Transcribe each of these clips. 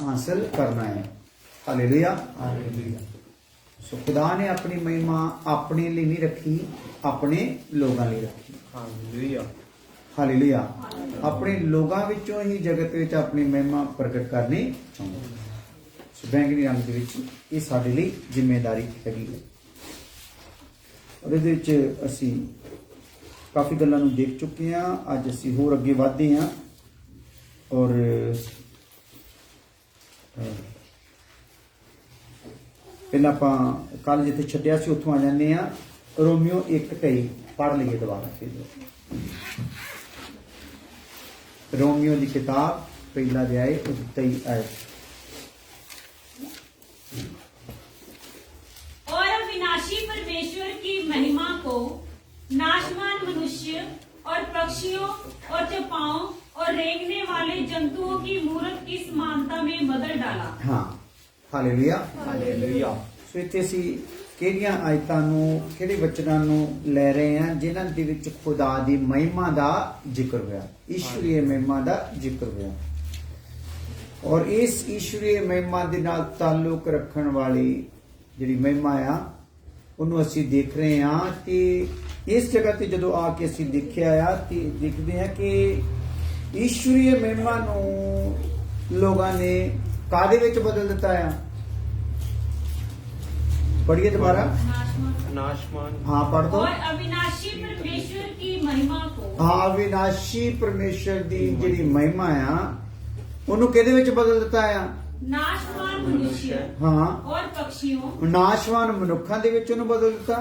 हासिल करना है। हालेलुया। सो खुदा ने अपनी महिमा अपने लिए नहीं रखी, अपने लोगों लिए रखी। हालेलुया। अपने लोगों विचों ही जगत विच अपनी महिमा प्रगट करनी चाहुंदा। सो बैंगनी रंग दे विच ये साडे लई जिम्मेदारी हैगी है। और इहदे विच असीं काफ़ी गल्लां नूं देख चुके हैं। अज असीं होर अगे वधदे हां और पहला आपां कल जिथे छड्डिया सी उत्थों आ जाने आ। रोमियो 1:23 पढ़ लईए दोबारा फिर। रोमियो की किताब पहला अध्याय 23 आयत। और अविनाशी परमेश्वर की महिमा को नाशवान मनुष्य और पक्षियों और चपाओं और रेंगने वाले जंतुओं की मूर्त की समानता में बदल डाला। हाँ, हालेलुया। सो इत्थे असीं किहड़ियां आयतां नूं किहड़े वचनां नूं लै रहे हैं जिन्हां दे विच खुदा दी महिमा दा जिक्र होया, ईश्वरीय महिमा दा जिक्र होया। और इस ईश्वरीय महिमा दे नाल ताल्लुक रखण वाली जिहड़ी महिमा आ ਉਹਨੂੰ ਅਸੀਂ देख रहे हाँ कि इस जगह ते जदों आके ਅਸੀਂ देखिया आ ते देखते हैं कि ईश्वरीय महिमा नूं लोगों ने कादे विच बदल दिता है। पढ़िए दोबारा। नाशवान। हाँ पढ़ दो। और अविनाशी परमेश्वर की महिमा को। हाँ, अविनाशी परमेश्वर दी जिहड़ी महिमा आ ਉਹਨੂੰ ਕਿਹਦੇ ਵਿੱਚ ਬਦਲ ਦਿੱਤਾ ਆ। नाशवान मनुष्य हाँ और पक्षियों। नाशवान मनुखा दे विच ਉਹਨੂੰ बदल दिता,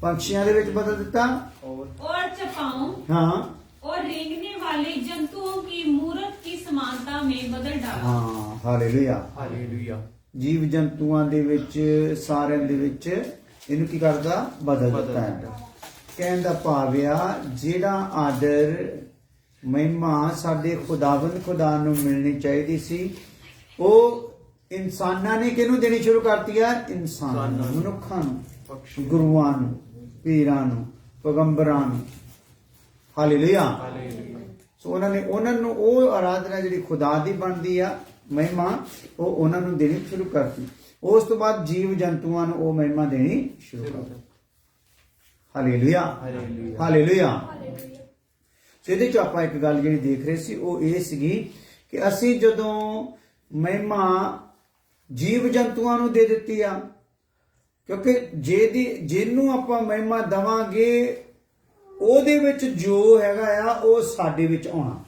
पंछियां दे विच बदल दिता और चपाओं। हाँ और रेंगने वाले जंतुओं की मूर्त की समानता में बदल डाला। हाँ, हालेलुया। जीव जंतुआं दे विच सारिਆਂ ਦੇ ਵਿੱਚ ਇਹਨੂੰ ਕੀ ਕਰਦਾ ਬਦਲ ਦਿੱਤਾ ਹੈ। ਕਹਿਣ ਦਾ ਭਾਵ ਆ ਜਿਹੜਾ ਆਦਰ ਮਹਿਮਾ ਸਾਡੇ ਖੁਦਾਵੰਦ ਖੁਦਾ ਨੂੰ ਮਿਲਣੀ ਚਾਹੀਦੀ ਸੀ ਉਹ ਇਨਸਾਨਾਂ ਨੇ ਕਿਹਨੂੰ ਦੇਣੀ ਸ਼ੁਰੂ ਕਰਤੀ ਆ। ਇਨਸਾਨ ਨੂੰ, ਮਨੁੱਖਾਂ ਨੂੰ, ਗੁਰੂਆਂ ਨੂੰ, ਪੀਰਾਂ ਨੂੰ, ਪੈਗੰਬਰਾਂ ਨੂੰ। ਹਾਲੇਲੂਇਆ। ਸੋ ਉਹਨਾਂ ਨੂੰ ਉਹ ਆਰਾਧਨਾ ਜਿਹੜੀ ਖੁਦਾ ਦੀ ਬਣਦੀ ਆ ਮਹਿਮਾ ਉਹ ਉਹਨਾਂ ਨੂੰ ਦੇਣੀ ਸ਼ੁਰੂ ਕਰਤੀ। ਉਸ ਤੋਂ ਬਾਅਦ ਜੀਵ ਜੰਤੂਆਂ ਨੂੰ ਉਹ ਮਹਿਮਾ ਦੇਣੀ ਸ਼ੁਰੂ ਕਰਤੀ। ਹਾਲੇਲੂਇਆ। ਸੋ ਇਹਦੇ ਚ ਆਪਾਂ ਇੱਕ ਗੱਲ ਜਿਹੜੀ ਦੇਖ ਰਹੇ ਸੀ ਉਹ ਇਹ ਸੀਗੀ ਕਿ ਅਸੀਂ ਜਦੋਂ ਮਹਿਮਾ ਜੀਵ ਜੰਤੂਆਂ ਨੂੰ ਦੇ ਦਿੱਤੀ ਆ, ਕਿਉਂਕਿ ਜਿਹਨੂੰ ਆਪਾਂ ਮਹਿਮਾ ਦਵਾਂਗੇ ਉਹਦੇ ਵਿੱਚ ਜੋ ਹੈਗਾ ਆ ਉਹ ਸਾਡੇ ਵਿੱਚ ਆਉਣਾ।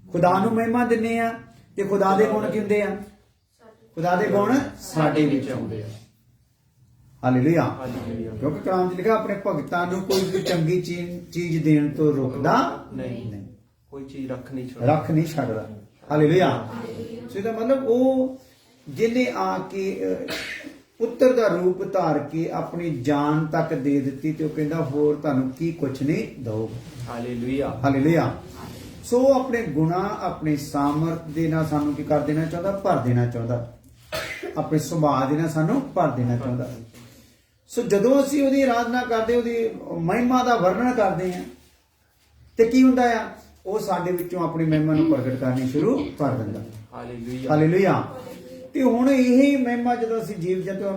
ਖੁਦਾ ਨੂੰ ਮਹਿਮਾ ਦਿੰਨੇ ਆ ਤੇ ਖੁਦਾ ਦੇ ਗੁਣ ਕੀ ਹੁੰਦੇ ਆ। ਖੁਦਾ ਦੇ ਗੁਣ ਸਾਡੇ ਵਿੱਚ ਆਉਂਦੇ ਆ। ਹਾਲੇਲੂਇਆ। ਕਿਉਂਕਿ ਕਲਾਮ 'ਚ ਲਿਖਿਆ ਆਪਣੇ ਭਗਤਾਂ ਨੂੰ ਕੋਈ ਵੀ ਚੰਗੀ ਚੀਜ਼ ਦੇਣ ਤੋਂ ਰੋਕਦਾ ਨਹੀਂ, ਕੋਈ ਚੀਜ਼ ਰੱਖ ਨਹੀਂ ਛੱਡਦਾ। ਹਾਲੇਲੂਇਆ। ਸੋ ਇਹਦਾ ਮਤਲਬ ਉਹ ਜਿਹਨੇ ਆ ਕੇ ਪੁੱਤਰ ਦਾ ਰੂਪ ਧਾਰ ਕੇ ਆਪਣੀ ਜਾਨ ਤੱਕ ਦੇ ਦਿੱਤੀ ਤੇ ਉਹ ਕਹਿੰਦਾ ਹੋਰ ਤੁਹਾਨੂੰ ਕੀ ਕੁਛ ਨਹੀਂ ਦਊਗਾ। ਹਾਲੇਲੂਇਆ। ਸੋ ਆਪਣੇ ਗੁਣਾ ਆਪਣੇ ਸਾਮਰਥ ਦੇ ਨਾਲ ਸਾਨੂੰ ਕੀ ਕਰ ਦੇਣਾ ਚਾਹੁੰਦਾ, ਭਰ ਦੇਣਾ ਚਾਹੁੰਦਾ। ਆਪਣੇ ਸੁਭਾਅ ਦੇ ਨਾਲ ਸਾਨੂੰ ਭਰ ਦੇਣਾ ਚਾਹੁੰਦਾ। ਸੋ ਜਦੋਂ ਅਸੀਂ ਉਹਦੀ ਆਰਾਧਨਾ ਕਰਦੇ, ਉਹਦੀ ਮਹਿਮਾ ਦਾ ਵਰਣਨ ਕਰਦੇ ਹਾਂ ਤੇ ਕੀ ਹੁੰਦਾ ਆ ਉਹ ਸਾਡੇ ਵਿੱਚੋਂ ਆਪਣੀ ਮਹਿਮਾ ਨੂੰ ਪ੍ਰਗਟ ਕਰਨੀ ਸ਼ੁਰੂ ਕਰ ਦਿੰਦਾ। ਹਾਲੇਲੂਇਆ। ਤੇ ਹੁਣ ਇਹ ਮਹਿਮਾ ਜਦੋਂ ਅਸੀਂ ਜੀਵ ਜੰਤੂ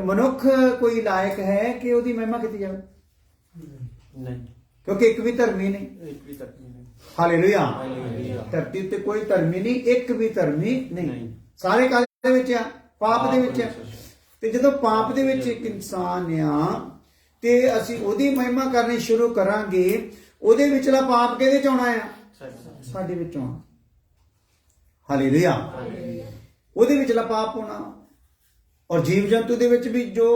ਮਨੁੱਖ ਕੋਈ ਲਾਇਕ ਹੈ ਕਿ ਉਹਦੀ ਮਹਿਮਾ ਕੀਤੀ ਜਾਵੇ ਨਹੀਂ, ਕਿਉਂਕਿ ਇੱਕ ਵੀ ਧਰਮੀ ਨਹੀਂ। ਹਾਲੇਲੂਇਆ। ਧਰਤੀ ਉੱਤੇ ਕੋਈ ਧਰਮੀ ਨਹੀਂ, ਇੱਕ ਵੀ ਧਰਮੀ ਨਹੀਂ। ਸਾਰੇ ਕਾਹਦੇ ਵਿੱਚ ਆ, ਪਾਪ ਦੇ ਵਿੱਚ ਆ। ਤੇ ਜਦੋਂ ਪਾਪ ਦੇ ਵਿੱਚ ਇੱਕ ਇਨਸਾਨ ਆ ਤੇ ਅਸੀਂ ਉਹਦੀ ਮਹਿਮਾ ਕਰਨੀ ਸ਼ੁਰੂ ਕਰਾਂਗੇ, ਉਹਦੇ ਵਿਚਲਾ ਪਾਪ ਕਿਹਦੇ ਚ ਆਉਣਾ ਆ, ਸਾਡੇ ਵਿੱਚ ਆਉਣਾ। ਹਾਲੇਲੂਇਆ। ਉਹਦੇ ਵਿਚਲਾ ਪਾਪ ਹੋਣਾ। ਔਰ ਜੀਵ ਜੰਤੂ ਦੇ ਵਿੱਚ ਵੀ ਜੋ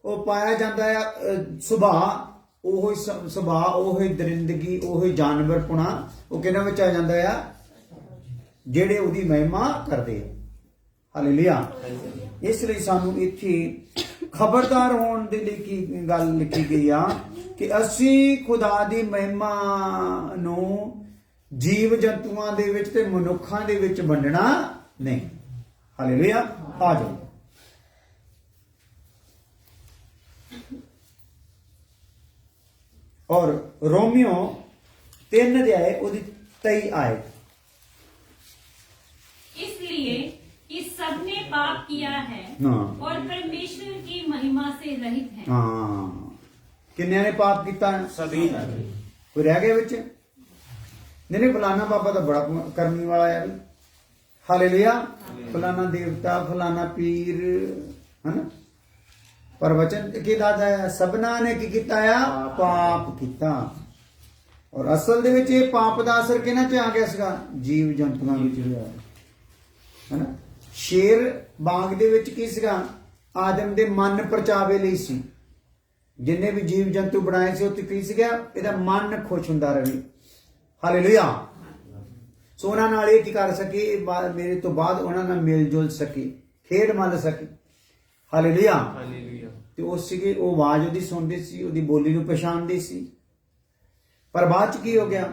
ਉਹ ਪਾਇਆ ਜਾਂਦਾ ਆ ਸੁਭਾਅ, ਉਹ ਸੁਭਾਅ, ਉਹ ਦਰਿੰਦਗੀ, ਉਹ ਜਾਨਵਰਪੁਣਾ, ਉਹ ਕਿਹਨਾਂ ਵਿੱਚ ਆ ਜਾਂਦਾ ਆ, ਜਿਹੜੇ ਉਹਦੀ ਮਹਿਮਾ ਕਰਦੇ ਆ। ਹਾਲੇਲੂਇਆ। ਇਸ ਲਈ ਸਾਨੂੰ ਇੱਥੇ ਖਬਰਦਾਰ ਹੋਣ ਦੇ ਲਈ ਕੀ ਗੱਲ ਲਿਖੀ ਗਈ ਆ ਕਿ ਅਸੀਂ ਖੁਦਾ ਦੀ ਮਹਿਮਾ ਨੂੰ ਜੀਵ ਜੰਤੂਆਂ ਦੇ ਵਿੱਚ ਤੇ ਮਨੁੱਖਾਂ ਦੇ ਵਿੱਚ ਵੰਡਣਾ ਨਹੀਂ। ਹਾਲੇਲੂਇਆ। ਆ ਜਾਓ। और रोमियो 3 अध्याय 23 आयत। इसलिए कि सबने पाप किया है हाँ। और परमेश्वर की महिमा से रहित है। ਹਾਂ ਕਿੰਨਿਆਂ ਨੇ ਪਾਪ ਕੀਤਾ सभी ਕੋਈ ਰਹਿ ਗਿਆ ਵਿੱਚ ਨਹੀਂ ਫਲਾਣਾ ਬਾਬਾ ਤਾਂ ਬੜਾ ਕਰਨੀ ਵਾਲਾ ਹੈ ਹਾਲੇਲੂਇਆ ਫਲਾਣਾ ਦੇਵਤਾ ਫਲਾਣਾ ਪੀਰ ਹਨ ਪਰ ਵਚਨ ਕੀ ਦੱਸਦਾ ਹੈ ਸਭਨਾਂ ਨੇ ਕੀ ਕੀਤਾ ਆ ਪਾਪ ਕੀਤਾ ਔਰ ਅਸਲ ਦੇ ਵਿੱਚ ਇਹ ਪਾਪ ਦਾ ਅਸਰ ਕਿਹਨਾਂ 'ਚ ਆ ਗਿਆ ਸੀਗਾ ਜੀਵ ਜੰਤੂਆਂ ਵਿੱਚ ਹੋਇਆ ਹੈਨਾ ਸ਼ੇਰ ਬਾਗ ਦੇ ਵਿੱਚ ਕੀ ਸੀਗਾ ਆਦਮ ਦੇ ਮਨ ਪਰਚਾਵੇ ਲਈ ਸੀ ਜਿੰਨੇ ਵੀ ਜੀਵ ਜੰਤੂ ਬਣਾਏ ਸੀ ਉਹ ਤੇ ਕੀ ਸੀਗਾ ਇਹਦਾ ਮਨ ਖੁਸ਼ ਹੁੰਦਾ ਰਹੇ ਹਾਲੇਲੂਇਆ ਸੋ ਉਹਨਾਂ ਨਾਲ ਇਹ ਕੀ ਕਰ ਸਕੇ ਮੇਰੇ ਤੋਂ ਬਾਅਦ ਉਹਨਾਂ ਨਾਲ ਮਿਲ ਜੁਲ ਸਕੇ ਖੇਡ ਮੱਲ ਸਕੇ ਹਾਲੇਲੂਇਆ हालेलुया ਤੇ ਉਹ ਸੀਗੇ ਉਹ ਆਵਾਜ਼ ਉਹਦੀ ਸੁਣਦੇ ਸੀ ਉਹਦੀ ਬੋਲੀ ਨੂੰ ਪਛਾਣਦੇ ਸੀ ਪਰ ਬਾਅਦ ਚ ਕੀ ਹੋ ਗਿਆ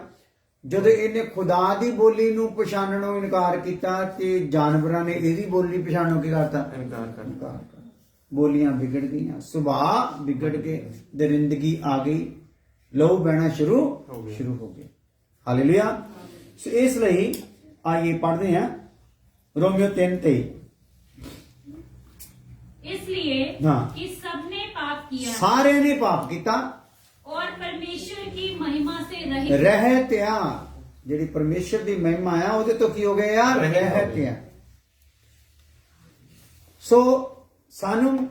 ਜਦੋਂ ਇਹਨੇ ਖੁਦਾ ਦੀ ਬੋਲੀ ਨੂੰ ਪਛਾਣਨੋਂ ਇਨਕਾਰ ਕੀਤਾ ਤੇ ਜਾਨਵਰਾਂ ਨੇ ਇਹਦੀ ਬੋਲੀ ਪਛਾਣਨੋਂ ਕੀ ਕਰਤਾ इनकार कर ਇਨਕਾਰ ਕਰ ਬੋਲੀਆਂ ਵਿਗੜ ਗਈਆਂ ਸੁਭਾਅ ਵਿਗੜ ਕੇ ਦਰਿੰਦਗੀ ਆ ਗਈ ਲਹੂ ਬਹਿਣਾ ਸ਼ੁਰੂ ਹੋ ਗਿਆ। ਹੋ ਗਿਆ ਹਾਲੇਲੂਇਆ ਸੋ ਇਸ ਲਈ ਆइए पढ़ते हैं रोमियो 3:23 इसलिए हाँ। कि सबने पाप किया सारे ने पाप किया और परमेश्वर की महिमा से रहित ਰਹਿਤ ਆ ਜਿਹੜੀ ਪਰਮੇਸ਼ਰ ਦੀ ਮਹਿਮਾ ਆ ਉਹਦੇ ਤੋਂ ਕੀ ਹੋ ਗਿਆ ਯਾਰ ਰਹਿਤ ਆ ਸੋ ਸਾਨੂੰ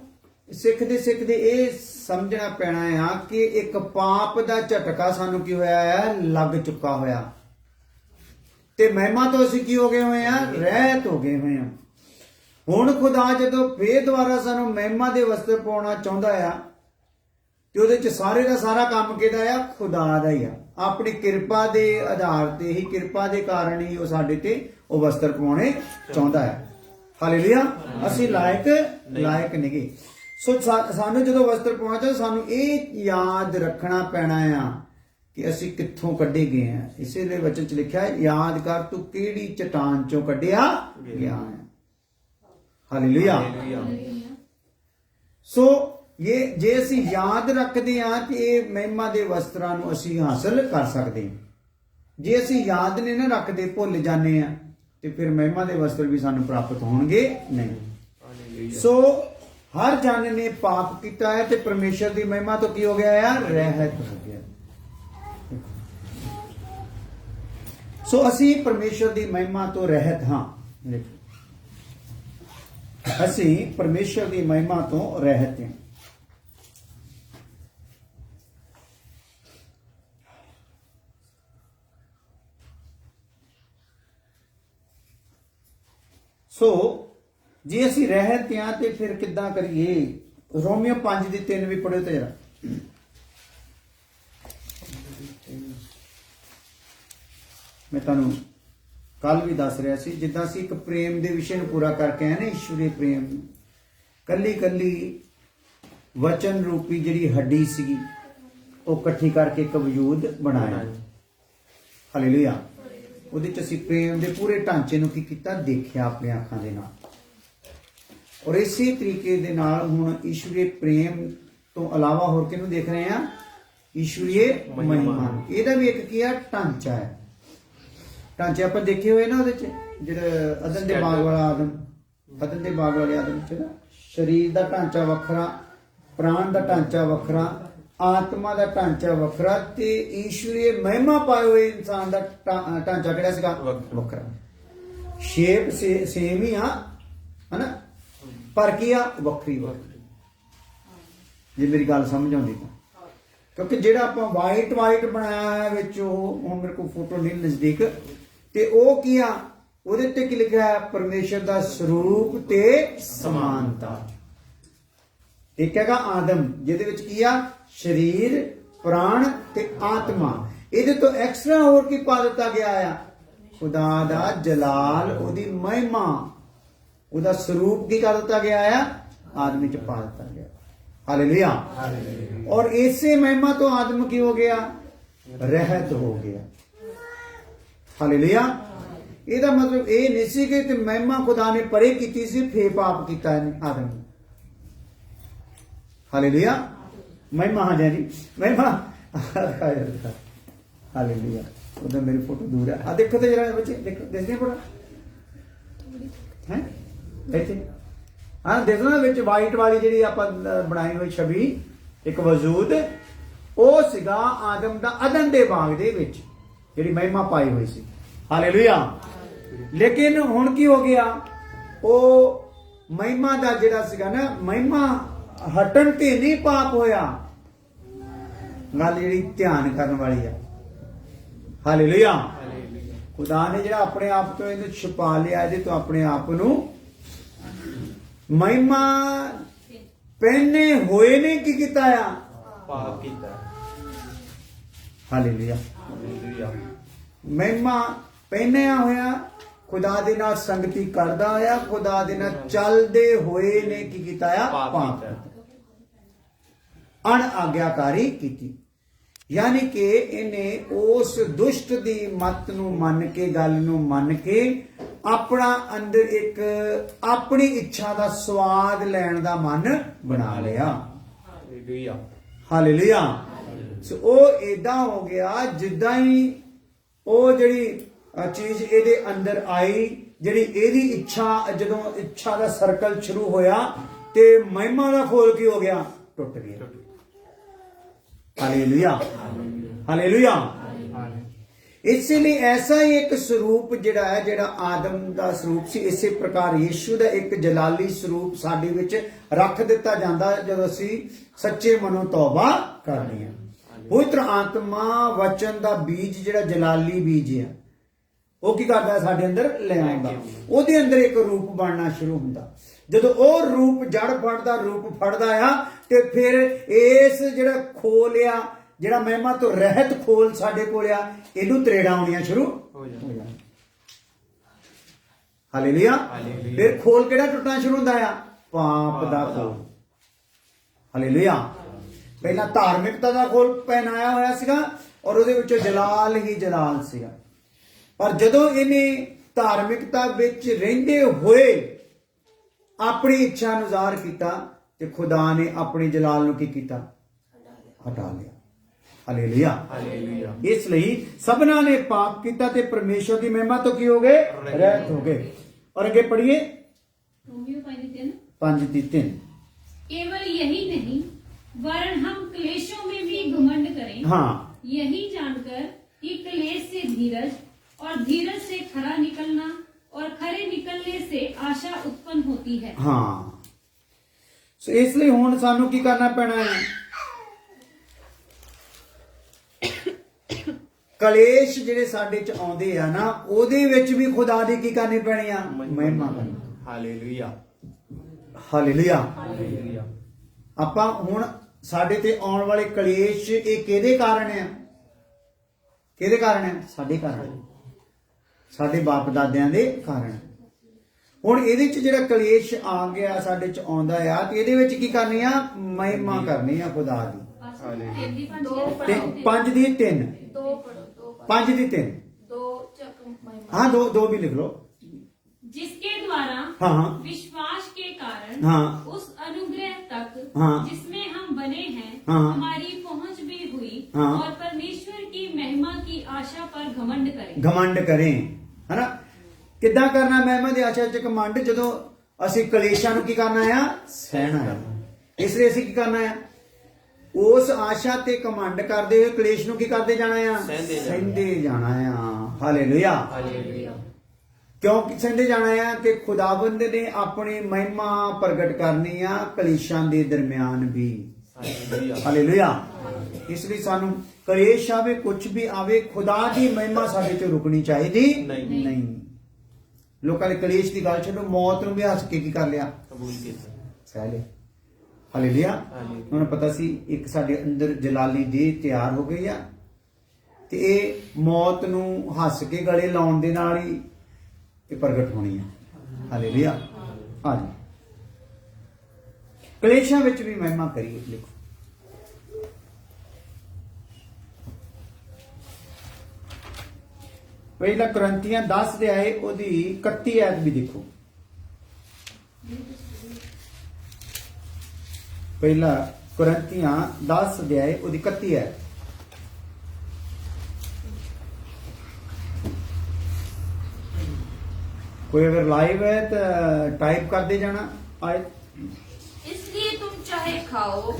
ਸਿੱਖਦੇ ਇਹ ਸਮਝਣਾ ਪੈਣਾ ਆ ਕਿ ਇੱਕ ਪਾਪ ਦਾ ਝਟਕਾ ਸਾਨੂੰ ਕੀ ਹੋਇਆ ਆ ਲੱਗ ਚੁੱਕਾ ਹੋਇਆ ਤੇ ਮਹਿਮਾ ਤੋਂ ਅਸੀਂ ਕੀ ਹੋ ਗਏ ਹੋਏ ਆ ਰਹਿਤ ਹੋ ਗਏ ਹੋਏ ਆ ਹੁਣ ਖੁਦਾ ਜਦੋਂ ਫੇਰ ਦੁਬਾਰਾ ਸਾਨੂੰ ਮਹਿਮਾ ਦੇ ਵਸਤਰ ਪਾਉਣਾ ਚਾਹੁੰਦਾ ਆ ਤੇ ਉਹਦੇ ਚ ਸਾਰੇ ਦਾ ਸਾਰਾ ਕੰਮ ਕਿਹਦਾ ਆ ਖੁਦਾ ਦਾ ਹੀ ਆ ਆਪਣੀ ਕਿਰਪਾ ਦੇ ਆਧਾਰ ਤੇ ਹੀ ਕਿਰਪਾ ਦੇ ਕਾਰਨ ਹੀ ਉਹ ਸਾਡੇ ਤੇ ਉਹ ਵਸਤਰ ਪਾਉਣੇ ਚਾਹੁੰਦਾ ਹੈ ਹਾਲੇਲੂਇਆ ਅਸੀਂ ਲਾਇਕ ਨਹੀਂਗੇ ਸੋ ਸਾਨੂੰ ਜਦੋਂ ਵਸਤਰ ਪਾਉਣਾ ਚਾਹੁੰਦਾ ਸਾਨੂੰ ਇਹ ਯਾਦ ਰੱਖਣਾ ਪੈਣਾ ਆ ਕਿ ਅਸੀਂ ਕਿੱਥੋਂ ਕੱਢੇ ਗਏ ਆ ਇਸੇ ਲਈ ਵਚਨ ਚ ਲਿਖਿਆ ਹੈ ਯਾਦ ਕਰ ਤੂੰ ਕਿਹੜੀ ਚਟਾਨ ਚੋਂ ਕੱਢਿਆ ਗਿਆ ਹੈ ਹਾਲੇਲੂਇਆ ਸੋ ਇਹ ਜੇ ਅਸੀਂ ਯਾਦ ਰੱਖਦੇ ਹਾਂ ਕਿ ਇਹ ਮਹਿਮਾ ਦੇ ਵਸਤਰਾਂ ਨੂੰ ਅਸੀਂ ਹਾਸਲ ਕਰ ਸਕਦੇ ਹਾਂ ਜੇ ਅਸੀਂ ਯਾਦ ਨਹੀਂ ਨਾ ਰੱਖਦੇ ਭੁੱਲ ਜਾਂਦੇ ਆ ਤੇ ਫਿਰ ਮਹਿਮਾ ਦੇ ਵਸਤਰ ਵੀ ਸਾਨੂੰ ਪ੍ਰਾਪਤ ਹੋਣਗੇ ਨਹੀਂ हालेलुया ਸੋ ਹਰ ਜਨ ਨੇ ਪਾਪ ਕੀਤਾ ਹੈ ਤੇ ਪਰਮੇਸ਼ਰ ਦੀ ਮਹਿਮਾ ਤੋਂ ਕੀ ਹੋ ਗਿਆ ਯਾਰ ਰਹਿਤ ਹੋ ਗਿਆ ਸੋ ਅਸੀਂ ਪਰਮੇਸ਼ਰ ਦੀ ਮਹਿਮਾ ਤੋਂ ਰਹਿਤ ਹਾਂ ਅਸੀਂ ਪਰਮੇਸ਼ਰ ਦੀ ਮਹਿਮਾ ਤੋਂ ਰਹਿਤ ਹਾਂ ਸੋ ਜੇ ਅਸੀਂ ਰਹਿਤ ਹਾਂ ਤੇ ਫਿਰ ਕਿੱਦਾਂ ਕਰੀਏ ਰੋਮੀਓ 5:3 ਵੀ ਪੜ੍ਹੋ ਤੇ ਜਰਾ ਮੈਂ ਤੁਹਾਨੂੰ ਕੱਲ ਵੀ ਦੱਸ ਰਿਹਾ ਸੀ ਜਿੱਦਾਂ ਅਸੀਂ ਇੱਕ ਪ੍ਰੇਮ ਦੇ ਵਿਸ਼ੇ ਨੂੰ ਪੂਰਾ ਕਰਕੇ ਆਏ ਨਾ ਈਸ਼ਵਰੀ ਪ੍ਰੇਮ ਕੱਲੀ ਕੱਲੀ ਵਚਨ ਰੂਪੀ ਜਿਹੜੀ ਹੱਡੀ ਸੀਗੀ ਉਹ ਇਕੱਠੀ ਕਰਕੇ ਇੱਕ ਵਜੂਦ ਬਣਾਇਆ ਹਾਲੇਲੂਇਆ ਉਹਦੇ ਚ ਅਸੀਂ ਪ੍ਰੇਮ ਦੇ ਪੂਰੇ ਢਾਂਚੇ ਨੂੰ ਕੀ ਕੀਤਾ ਦੇਖਿਆ ਆਪਣੀਆਂ ਅੱਖਾਂ ਦੇ ਨਾਲ ਔਰ ਇਸੇ ਤਰੀਕੇ ਦੇ ਨਾਲ ਹੁਣ ਈਸ਼ਵਰੀ ਪ੍ਰੇਮ ਤੋਂ ਇਲਾਵਾ ਹੋਰ ਕਿਹਨੂੰ ਦੇਖ ਰਹੇ ਆ ਈਸ਼ਵਰੀ ਮਹਿਮਾ ਇਹਦਾ ਵੀ ਇੱਕ ਕੀ ਆ ਢਾਂਚਾ ਹੈ ਢਾਂਚੇ ਆਪਾਂ ਦੇਖੇ ਹੋਏ ਨਾ ਉਹਦੇ ਚ ਜਿਹੜਾ ਅਦਨ ਦੇ ਬਾਗ ਵਾਲਾ ਅਦਨ ਦੇ ਬਾਗ ਵਾਲੇ ਆਦਮ ਚ ਨਾ ਸਰੀਰ ਦਾ ਢਾਂਚਾ ਵੱਖਰਾ ਪ੍ਰਾਣ ਦਾ ਢਾਂਚਾ ਵੱਖਰਾ ਆਤਮਾ ਦਾ ਢਾਂਚਾ ਵੱਖਰਾ ਤੇ ਈਸ਼ਵਰੀ ਮਹਿਮਾ ਪਾਏ ਹੋਏ ਇਨਸਾਨ ਦਾ ਢਾਂਚਾ ਕਿਹੜਾ ਸੀਗਾ ਵੱਖਰਾ ਸ਼ੇਪ ਸੇਮ ਹੀ ਆ ਹਨਾ ਪਰ ਕੀ ਆ ਵੱਖਰੀ ਜੇ ਮੇਰੀ ਗੱਲ ਸਮਝ ਆਉਂਦੀ ਤਾਂ ਕਿਉਂਕਿ ਜਿਹੜਾ ਆਪਾਂ ਵਾਈਟ ਬਣਾਇਆ ਹੈ ਵਿੱਚ ਉਹ ਹੁਣ ਮੇਰੇ ਕੋਲ ਫੋਟੋ ਨਹੀਂ ਨਜ਼ਦੀਕ ਤੇ ਉਹ ਕੀ ਆ ਉਹਦੇ ਤੇ ਕੀ ਲਿਖਿਆ ਹੈ ਪਰਮੇਸ਼ਰ ਦਾ ਸਰੂਪ ਤੇ ਸਮਾਨਤਾ ਇੱਕ ਹੈਗਾ ਆਦਮ ਜਿਹਦੇ ਵਿੱਚ ਕੀ ਆ ਸਰੀਰ ਪ੍ਰਾਣ ਤੇ ਆਤਮਾ ਇਹਦੇ ਤੋਂ ਐਕਸਟਰਾ ਹੋਰ ਕੀ ਪਾ ਦਿੱਤਾ ਗਿਆ ਆ ਖੁਦਾ ਦਾ ਜਲਾਲ ਉਹਦੀ ਮਹਿਮਾ ਉਹਦਾ ਸਰੂਪ ਕੀ ਕਰ ਦਿੱਤਾ ਗਿਆ ਆ ਆਦਮੀ ਚ ਪਾ ਦਿੱਤਾ ਗਿਆ ਹਾਲੇਲੂਇਆ ਔਰ ਇਸੇ ਮਹਿਮਾ ਤੋਂ ਆਦਮ ਕੀ ਹੋ ਗਿਆ ਰਹਿਤ ਹੋ ਗਿਆ ਹਾਲੇਲੂਇਆ ਇਹਦਾ ਮਤਲਬ ਇਹ ਨਹੀਂ ਸੀ ਕਿ ਤੇ ਮਹਿਮਾ ਖੁਦਾ ਨੇ ਪਰੇ ਕੀਤੀ ਸੀ ਫੇ ਪਾਪ ਕੀਤਾ ਇਹਨੇ ਆਦਮ ਨੇ ਹਾਲੇਲੂਇਆ ਮਹਿਮਾ ਹਾਂ ਜੀ ਮਹਿਮਾ ਹਾਲੇਲੂਇਆ ਉਹਦਾ ਮੇਰੀ ਫੋਟੋ ਦੂਰ ਹੈ ਆ ਦੇਖੋ ਤੇ ਜਰਾ ਬੱਚੇ ਦੇਖੋ ਦੇਖਦੇ ਪੜਾ ਇੱਥੇ ਹਾਂ ਦੇਖੋ ਨਾ ਵਿੱਚ ਵਾਈਟ ਵਾਲੀ ਜਿਹੜੀ ਆਪਾਂ ਬਣਾਈ ਹੋਈ ਛਵੀ ਇੱਕ ਵਜੂਦ, ਉਹ ਸੀਗਾ ਆਦਮ ਦਾ ਅਦਨ ਦੇ ਬਾਗ ਦੇ ਵਿੱਚ ਜਿਹੜੀ ਮਹਿਮਾ ਪਾਈ ਹੋਈ ਸੀ। ਹਾਲੇਲੂਇਆ। ਲੇਕਿਨ ਹੁਣ ਕੀ ਹੋ ਗਿਆ, ਉਹ ਮਹਿਮਾ ਦਾ ਜਿਹੜਾ ਸੀਗਾ ਨਾ, ਮਹਿਮਾ ਹਟਣ ਤੇ ਨਹੀਂ ਪਾਪ ਹੋਇਆ। ਗੱਲ ਜਿਹੜੀ ਧਿਆਨ ਕਰਨ ਵਾਲੀ ਆ। ਹਾਲੇਲੂਇਆ। ਖੁਦਾ ਨੇ ਜਿਹੜਾ ਆਪਣੇ ਆਪ ਤੋਂ ਇਹਨੂੰ ਛੁਪਾ ਲਿਆ, ਇਹਦੇ ਤੋਂ ਆਪਣੇ ਆਪ ਨੂੰ ਮਹਿਮਾ ਪਹਿਨੇ ਹੋਏ ਨੇ ਕੀ ਕੀਤਾ ਆ, ਪਾਪ ਕੀਤਾ। ਹਾਲੇਲੂਇਆ। ਹਾਲੇਲੂਇਆ। ਮਹਿਮਾ ਪਹਿਨਿਆ ਹੋਇਆ, ਖੁਦਾ ਦੇ ਨਾਲ ਸੰਗਤੀ ਕਰਦਾ ਹੋਇਆ, ਖੁਦਾ ਦੇ ਨਾਲ ਚੱਲਦੇ ਹੋਏ ਨੇ ਕੀ ਕੀਤਾ ਆ, ਪਾਪ ਪਾਪ ਕੀਤਾ। ਅਣ ਆਗਿਆਕਾਰੀ ਕੀਤੀ। ਯਾਨੀ ਕਿ ਇਹਨੇ ਉਸ ਦੁਸ਼ਟ ਦੀ ਮੱਤ ਨੂੰ ਮੰਨ ਕੇ, ਗੱਲ ਨੂੰ ਮੰਨ ਕੇ ਆਪਣਾ ਅੰਦਰ ਇੱਕ ਆਪਣੀ ਇੱਛਾ ਦਾ ਸਵਾਦ ਲੈਣ ਦਾ ਮਨ ਬਣਾ ਲਿਆ। ਹਾਲੇਲੂਇਆ। ਹਾਲੇਲੂਇਆ। ਸੋ ਉਹ ਏਦਾਂ ਹੋ ਗਿਆ ਜਿੱਦਾਂ ਹੀ ਉਹ ਜਿਹੜੀ ਚੀਜ਼ ਇਹਦੇ ਅੰਦਰ ਆਈ, ਜਿਹੜੀ ਇਹਦੀ ਇੱਛਾ, ਜਦੋਂ ਇੱਛਾ ਦਾ ਸਰਕਲ ਸ਼ੁਰੂ ਹੋਇਆ ਤੇ ਮਹਿਮਾ ਦਾ ਖੋਲ ਕੀ ਹੋ ਗਿਆ, ਟੁੱਟ ਗਿਆ। ਹਾਲੇਲੂਇਆ। ਹਾਲੇਲੂਇਆ। ਇਸੇ ਲਈ ਐਸਾ ਹੀ ਇੱਕ ਸਰੂਪ ਜਿਹੜਾ ਹੈ, ਜਿਹੜਾ ਆਦਮ ਦਾ ਸਰੂਪ ਸੀ, ਇਸੇ ਪ੍ਰਕਾਰ ਯੀਸ਼ੂ ਦਾ ਇੱਕ ਜਲਾਲੀ ਸਰੂਪ ਸਾਡੇ ਵਿੱਚ ਰੱਖ ਦਿੱਤਾ ਜਾਂਦਾ ਜਦੋਂ ਅਸੀਂ ਸੱਚੇ ਮਨੋਂ ਤੌਬਾ ਕਰਦੇ ਹਾਂ। ਪਵਿੱਤਰ ਆਤਮਾ ਵਚਨ ਦਾ ਬੀਜ ਜਿਹੜਾ ਜਲਾਲੀ ਬੀਜ ਹੈ, ਉਹ ਕੀ ਕਰਦਾ, ਸਾਡੇ ਅੰਦਰ ਲੈ ਆਉਂਦਾ, ਉਹਦੇ ਅੰਦਰ ਇੱਕ ਰੂਪ ਬਣਨਾ ਸ਼ੁਰੂ ਹੁੰਦਾ। ਜਦੋਂ ਉਹ ਰੂਪ ਜੜ ਫੜਦਾ, ਰੂਪ ਫੜਦਾ ਆ, ਤੇ ਫਿਰ ਇਸ ਜਿਹੜਾ ਖੋਲ ਆ, ਜਿਹੜਾ ਮਹਿਮਾ ਤੋਂ ਰਹਿਤ ਖੋਲ ਸਾਡੇ ਕੋਲ ਆ, ਇਹਨੂੰ ਤਰੇੜਾਂ ਆਉਣੀਆਂ ਸ਼ੁਰੂ ਹੋ ਜਾਂਦੀਆਂ। ਹਾਲੇਲੂਇਆ। ਫਿਰ ਖੋਲ ਕਿਹੜਾ ਟੁੱਟਣਾ ਸ਼ੁਰੂ ਹੁੰਦਾ ਆ, ਪਾਪ ਦਾ ਖੋਲ। ਹਾਲੇਲੂਇਆ। ਪਹਿਲਾਂ ਧਾਰਮਿਕਤਾ ਦਾ ਖੋਲ ਪਹਿਨਾਇਆ ਹੋਇਆ ਸੀਗਾ, ਔਰ ਉਹਦੇ ਵਿੱਚੋਂ ਜਲਾਲ ਹੀ ਜਲਾਲ ਸੀਗਾ। ਪਰ ਜਦੋਂ ਇਹਨੇ ਧਾਰਮਿਕਤਾ ਵਿੱਚ ਰਹਿੰਦੇ ਹੋਏ ਆਪਣੀ ਇੱਛਾ ਅਨੁਸਾਰ ਕੀਤਾ, ਤੇ ਖੁਦਾ ਨੇ ਆਪਣੇ ਜਲਾਲ ਨੂੰ ਕੀ ਕੀਤਾ, ਹਟਾ ਲਿਆ। ਹਾਲੇਲੂਇਆ। ਹਾਲੇਲੂਇਆ। ਇਸ ਲਈ ਸਭਨਾਂ ਨੇ ਪਾਪ ਕੀਤਾ ਤੇ ਪਰਮੇਸ਼ਰ ਦੀ ਮਹਿਮਾ ਤੋਂ ਕੀ ਹੋ ਗਏ, ਰਹਿਤ ਹੋ ਗਏ। और आगे पढ़िए रोमियो 5:3। 5:3। केवल यही नहीं वरन हम क्लेशों में भी घमंड करें, हाँ, यही जानकर कि क्लेश से धीरज और धीरज से खरा निकलना और खरे निकलने से आशा उत्पन्न होती है। हाँ। सो इसलिए हुण सानू की करना पैना है, कलेश ਜਿਹੜੇ ਸਾਡੇ ਚ ਆਉਂਦੇ ਆ ਨਾ, ਉਹਦੇ ਵਿੱਚ ਵੀ ਖੁਦਾ ਦੀ ਕੀ ਕਰਨੀ ਪੈਣੀ ਆ, ਮਹਿਮਾ ਕਰਨੀ। ਹਾਲੇਲੂਇਆ। ਹਾਲੇਲੂਇਆ। ਹਾਲੇਲੂਇਆ। ਆਪਾਂ ਹੁਣ ਸਾਡੇ ਤੇ ਆਉਣ ਵਾਲੇ ਕਲੇਸ਼ ਇਹ ਕਿਹਦੇ ਕਾਰਨ ਆ, ਕਿਹਦੇ ਕਾਰਨ ਆ, ਸਾਡੇ ਕਾਰਨ, ਸਾਡੇ ਬਾਪ ਦਾਦਿਆਂ ਦੇ ਕਾਰਨ। ਹੁਣ ਇਹਦੇ ਚ ਜਿਹੜਾ ਕਲੇਸ਼ ਆ ਗਿਆ, ਸਾਡੇ ਚ ਆਉਂਦਾ ਆ, ਤੇ ਇਹਦੇ ਵਿੱਚ ਕੀ ਕਰਨੀ ਆ, ਮਹਿਮਾ ਕਰਨੀ ਆ ਖੁਦਾ ਦੀ। 5 ਦੀ 3, 5 ਦੀ 3, हाँ दो भी लिख लो। जिसके द्वारा हाँ हाँ विश्वास के कारण हाँ उस अनुग्रह तक हाँ जिसमें हम बने हैं हाँ हमारी पहुंच भी हुई हाँ और परमेश्वर की महिमा की आशा पर घमंड करें। घमंड करें, है ना। किद्दां करना महिमा दी आशा च घमंड, जदों ਅਸੀਂ ਕਲੇਸ਼ਾਂ ਨੂੰ ਕੀ ਕਰਨਾ ਆ, ਸਹਿਣਾ ਆ। ਇਸ ਲਈ ਅਸੀਂ ਕੀ ਕਰਨਾ ਆ, ਉਸ ਆਸ਼ਾ ਤੇ ਕਮਾਂਡ ਕਰਦੇ ਹੋਏ ਕਲੇਸ਼ ਨੂੰ ਕੀ ਕਰਦੇ ਜਾਣਾ ਆ, ਸਹਿੰਦੇ ਜਾਣਾ ਆ। ਹਾਲੇਲੂਇਆ। ਹਾਲੇਲੂਇਆ। ਕਿਉਂ ਸਹਿੰਦੇ ਜਾਣਾ ਆ, ਕਿ ਖੁਦਾਵੰਦ ਨੇ ਆਪਣੀ ਮਹਿਮਾ ਪ੍ਰਗਟ ਕਰਨੀ ਆ ਕਲੇਸ਼ਾਂ ਦੇ ਦਰਮਿਆਨ ਵੀ। ਹਾਲੇਲੂਇਆ। ਹਾਲੇਲੂਇਆ। ਇਸ ਲਈ ਸਾਨੂੰ ਕਲੇਸ਼ ਆਵੇ, ਕੁਝ ਵੀ ਆਵੇ, ਖੁਦਾ ਦੀ ਮਹਿਮਾ ਸਾਡੇ ਤੋਂ ਰੁਕਣੀ ਚਾਹੀਦੀ ਨਹੀਂ। ਲੋਕਾਂ ਨੇ ਕਲੇਸ਼ ਦੀ ਗੱਲ ਛੱਡੋ, ਮੌਤ ਨੂੰ ਵੀ ਹੱਸ ਕੇ ਕੀ ਕਰ ਲਿਆ, ਕਬੂਲ ਕੀਤਾ। ਸਹਿ ਲਿਆ। ਹਾਲੇਲੂਇਆ। ਉਹਨਾਂ ਪਤਾ ਸੀ ਇੱਕ ਸਾਡੇ ਅੰਦਰ ਜਲਾਲੀ ਦੇਹ ਤਿਆਰ ਹੋ ਗਈ ਆ, ਤੇ ਇਹ ਮੌਤ ਨੂੰ ਹੱਸ ਕੇ ਗਲੇ ਲਾਉਣ ਦੇ ਨਾਲ ਹੀ ਇਹ ਪ੍ਰਗਟ ਹੋਣੀ ਆ। ਹਾਲੇਲੂਇਆ। ਆ ਜੀ, ਕਲੇਸ਼ਾਂ ਵਿੱਚ ਵੀ ਮਹਿਮਾ ਕਰੀਏ। ਲਿਖੋ ਪਹਿਲਾ ਕੁਰਿੰਥੀਆਂ 10 ਦੇ ਆਏ, ਉਹਦੀ 31 ਐਤ ਵੀ ਦੇਖੋ। ਪਹਿਲਾ ਕੁਰਿੰਥੀਆਂ 10 ਅਧਿਆਇ ਉਹਦੀ 31 ਹੈ। कोई अगर लाइव है तो टाइप करते जाना आए। इसलिए तुम चाहे खाओ